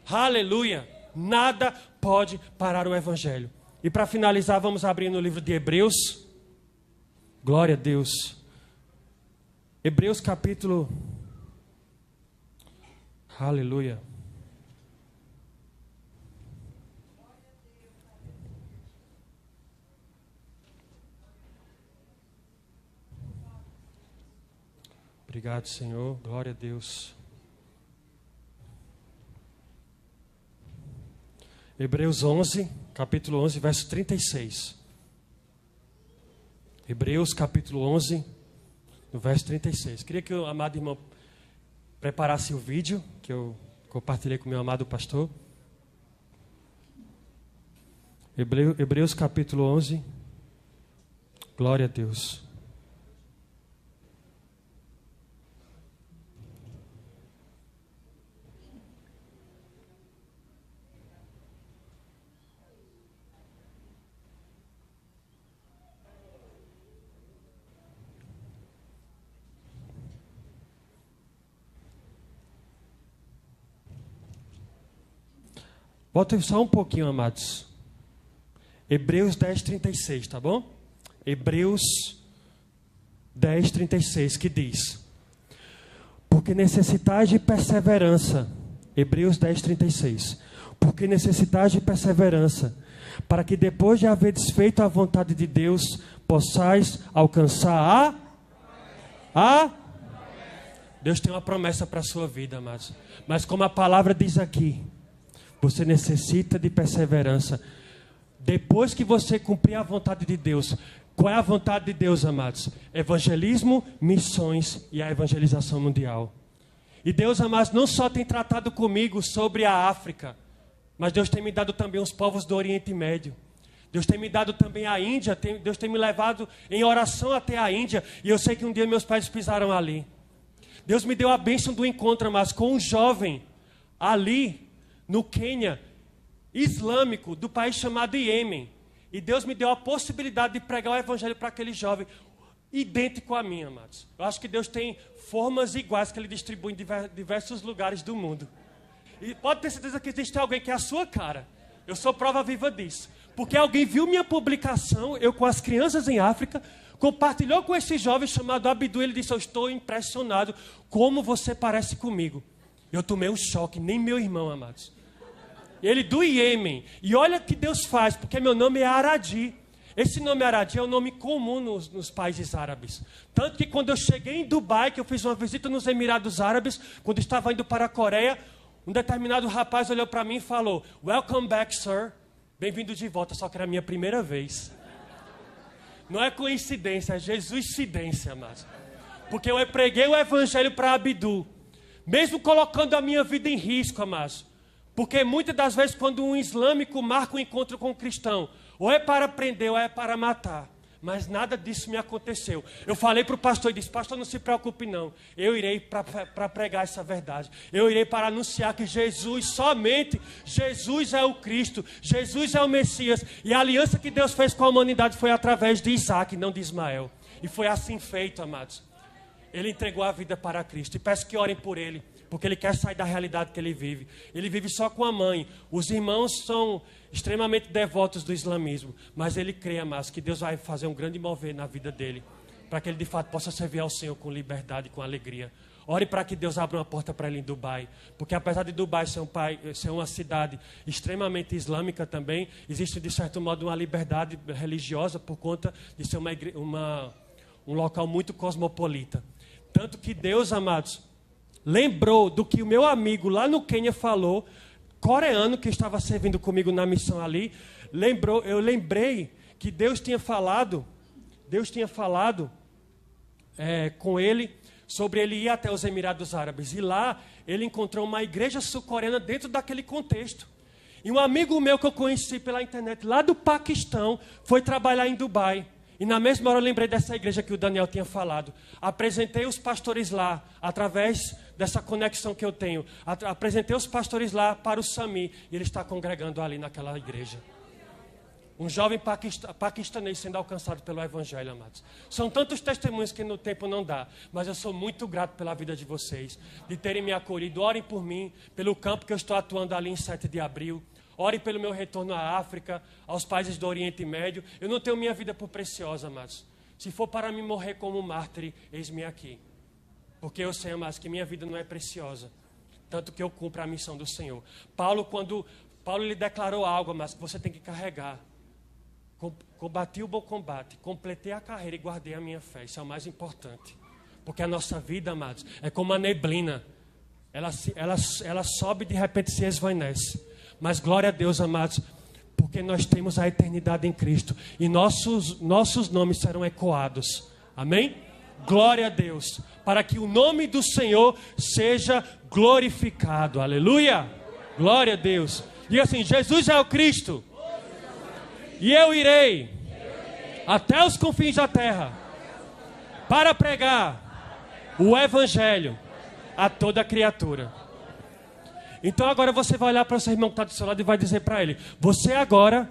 Aleluia. Nada pode parar o Evangelho. E para finalizar, vamos abrir no livro de Hebreus. Glória a Deus. Hebreus capítulo... Aleluia. Obrigado, Senhor. Glória a Deus. Hebreus 11, capítulo 11, verso 36. Hebreus capítulo 11, no verso 36. Queria que o amado irmão preparasse o vídeo que eu compartilhei com o meu amado pastor. Hebreus capítulo 11. Glória a Deus. Bota só um pouquinho, amados. Hebreus 10, 36, tá bom? Hebreus 10, 36, que diz: porque necessitais de perseverança. Hebreus 10, 36. Porque necessitais de perseverança, para que depois de haveres feito a vontade de Deus, possais alcançar a... Deus tem uma promessa para a sua vida, amados. Mas como a palavra diz aqui, você necessita de perseverança. Depois que você cumprir a vontade de Deus. Qual é a vontade de Deus, amados? Evangelismo, missões e a evangelização mundial. E Deus, amados, não só tem tratado comigo sobre a África, mas Deus tem me dado também os povos do Oriente Médio. Deus tem me dado também a Índia. Deus tem me levado em oração até a Índia. E eu sei que um dia meus pais pisaram ali. Deus me deu a bênção do encontro, mas com um jovem ali no Quênia, islâmico, do país chamado Iêmen. E Deus me deu a possibilidade de pregar o evangelho para aquele jovem, idêntico a mim, amados. Eu acho que Deus tem formas iguais que Ele distribui em diversos lugares do mundo. E pode ter certeza que existe alguém que é a sua cara. Eu sou prova viva disso. Porque alguém viu minha publicação, eu com as crianças em África, compartilhou com esse jovem chamado Abdu, ele disse: eu estou impressionado como você parece comigo. Eu tomei um choque, nem meu irmão, amados. Ele do Iêmen. E olha o que Deus faz, porque meu nome é Aradi. Esse nome Aradi é um nome comum nos países árabes. Tanto que quando eu cheguei em Dubai, que eu fiz uma visita nos Emirados Árabes, quando estava indo para a Coreia, um determinado rapaz olhou para mim e falou: welcome back, sir. Bem-vindo de volta, só que era a minha primeira vez. Não é coincidência, é Jesuscidência, mas. Porque eu preguei o evangelho para Abdu, mesmo colocando a minha vida em risco, amados. Porque muitas das vezes quando um islâmico marca um encontro com um cristão, ou é para prender ou é para matar. Mas nada disso me aconteceu. Eu falei para o pastor e disse: pastor, não se preocupe não. Eu irei para pregar essa verdade. Eu irei para anunciar que Jesus, somente Jesus é o Cristo. Jesus é o Messias. E a aliança que Deus fez com a humanidade foi através de Isaac, não de Ismael. E foi assim feito, amados. Ele entregou a vida para Cristo. E peço que orem por ele, porque ele quer sair da realidade que ele vive. Ele vive só com a mãe. Os irmãos são extremamente devotos do islamismo, mas ele crê, amados, que Deus vai fazer um grande mover na vida dele, para que ele de fato possa servir ao Senhor com liberdade, com alegria. Ore para que Deus abra uma porta para ele em Dubai, porque apesar de Dubai ser uma cidade extremamente islâmica também, existe de certo modo uma liberdade religiosa por conta de ser um local muito cosmopolita. Tanto que Deus, amados, lembrou do que o meu amigo lá no Quênia falou, coreano, que estava servindo comigo na missão ali. Eu lembrei que Deus tinha falado com ele sobre ele ir até os Emirados Árabes. E lá ele encontrou uma igreja sul-coreana dentro daquele contexto. E um amigo meu que eu conheci pela internet, lá do Paquistão, foi trabalhar em Dubai. E na mesma hora eu lembrei dessa igreja que o Daniel tinha falado. Apresentei os pastores lá, através dessa conexão que eu tenho. Apresentei os pastores lá para o Sami. E ele está congregando ali naquela igreja. Um jovem paquistanês sendo alcançado pelo evangelho, amados. São tantos testemunhos que no tempo não dá. Mas eu sou muito grato pela vida de vocês, de terem me acolhido. Orem por mim, pelo campo que eu estou atuando ali em 7 de abril. Ore pelo meu retorno à África, aos países do Oriente Médio. Eu não tenho minha vida por preciosa, amados. Se for para me morrer como mártir, eis-me aqui. Porque eu sei, amados, que minha vida não é preciosa. Tanto que eu cumpro a missão do Senhor. Quando Paulo lhe declarou algo, amados, que você tem que carregar. Combati o bom combate, completei a carreira e guardei a minha fé. Isso é o mais importante. Porque a nossa vida, amados, é como a neblina. Ela sobe e de repente se esvanece. Mas glória a Deus, amados, porque porque nós temos a eternidade em Cristo e nossos nomes serão ecoados. Amém? Glória a Deus, para que o nome do Senhor seja glorificado. Aleluia! Glória a Deus. Diga assim: Jesus é o Cristo e eu irei até os confins da terra para pregar o Evangelho a toda criatura. Então agora você vai olhar para o seu irmão que está do seu lado e vai dizer para ele: você agora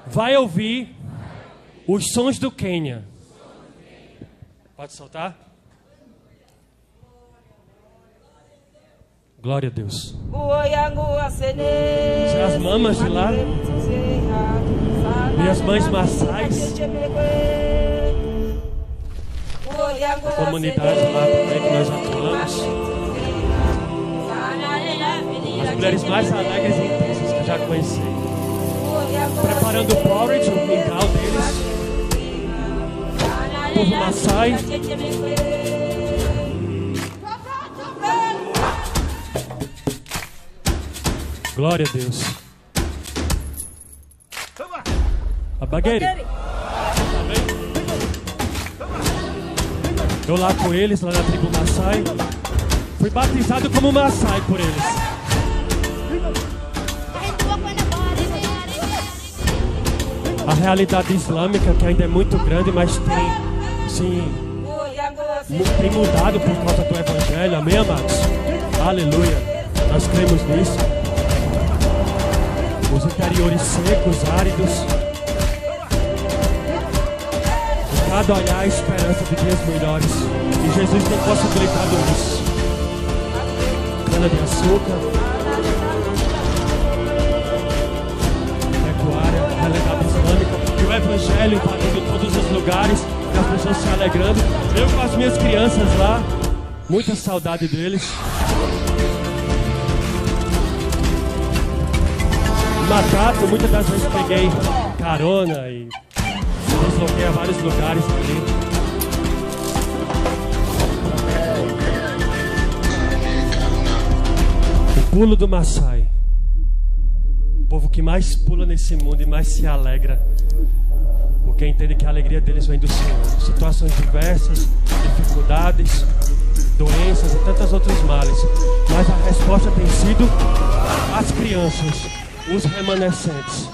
vai ouvir os sons do Quênia. Pode soltar? Glória a Deus. As mamas de lá e as mães maçais, a comunidade lá também que nós atuamos, as mulheres mais alegres e intensas que eu já conheci, preparando o porridge, o mingau deles, o povo maçai. Glória a Deus. A bagueira. Eu lá com eles, lá na tribo Maçai. Fui batizado como Maçai por eles. A realidade islâmica, que ainda é muito grande, mas tem mudado por causa do Evangelho. Amém, amados? Aleluia. Nós cremos nisso. Os interiores secos, áridos. Em cada olhar a esperança de dias melhores. E Jesus tem possibilitado isso. Cana de açúcar, pecuária, realidade islâmica. E o Evangelho invadindo todos os lugares. E as pessoas se alegrando. Eu com as minhas crianças lá. Muita saudade deles. Macaco, muitas das vezes peguei carona e desloquei a vários lugares ali. O pulo do Maçai, o povo que mais pula nesse mundo e mais se alegra, porque entende que a alegria deles vem do Senhor. Situações diversas, dificuldades, doenças e tantos outros males, mas a resposta tem sido as crianças, os remanescentes.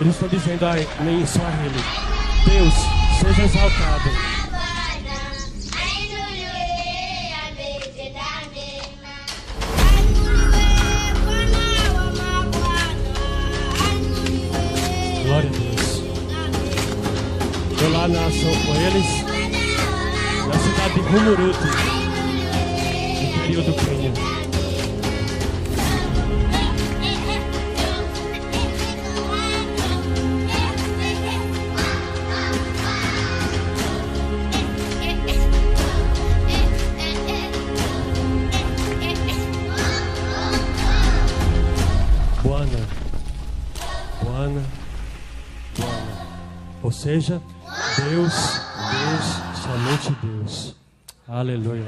Eles estão dizendo em Swahili: Deus, seja exaltado. Glória a Deus. Eu lá na ação com eles, na cidade de Rumuruti, no período do Quênia. Ou seja, Deus, somente Deus. Aleluia.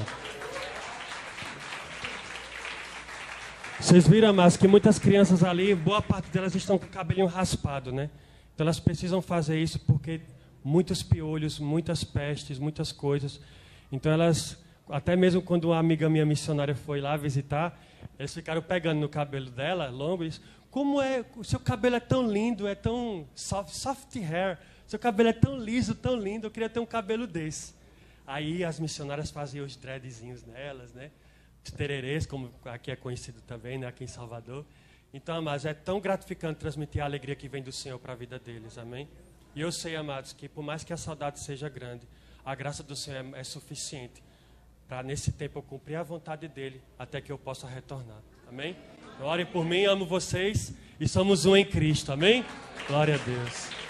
Vocês viram, mas que muitas crianças ali, boa parte delas estão com o cabelinho raspado, né? Então elas precisam fazer isso porque muitos piolhos, muitas pestes, muitas coisas. Então elas, até mesmo quando uma amiga minha missionária foi lá visitar, eles ficaram pegando no cabelo dela, longo, e disse: como é, o seu cabelo é tão lindo, é tão soft hair, seu cabelo é tão liso, tão lindo, eu queria ter um cabelo desse. Aí as missionárias faziam os dreadzinhos nelas, né? Os tererês, como aqui é conhecido também, né? Aqui em Salvador. Então, amados, é tão gratificante transmitir a alegria que vem do Senhor para a vida deles, amém? E eu sei, amados, que por mais que a saudade seja grande, a graça do Senhor é suficiente para nesse tempo eu cumprir a vontade dEle até que eu possa retornar, amém? Orem por mim, amo vocês e somos um em Cristo, amém? Glória a Deus.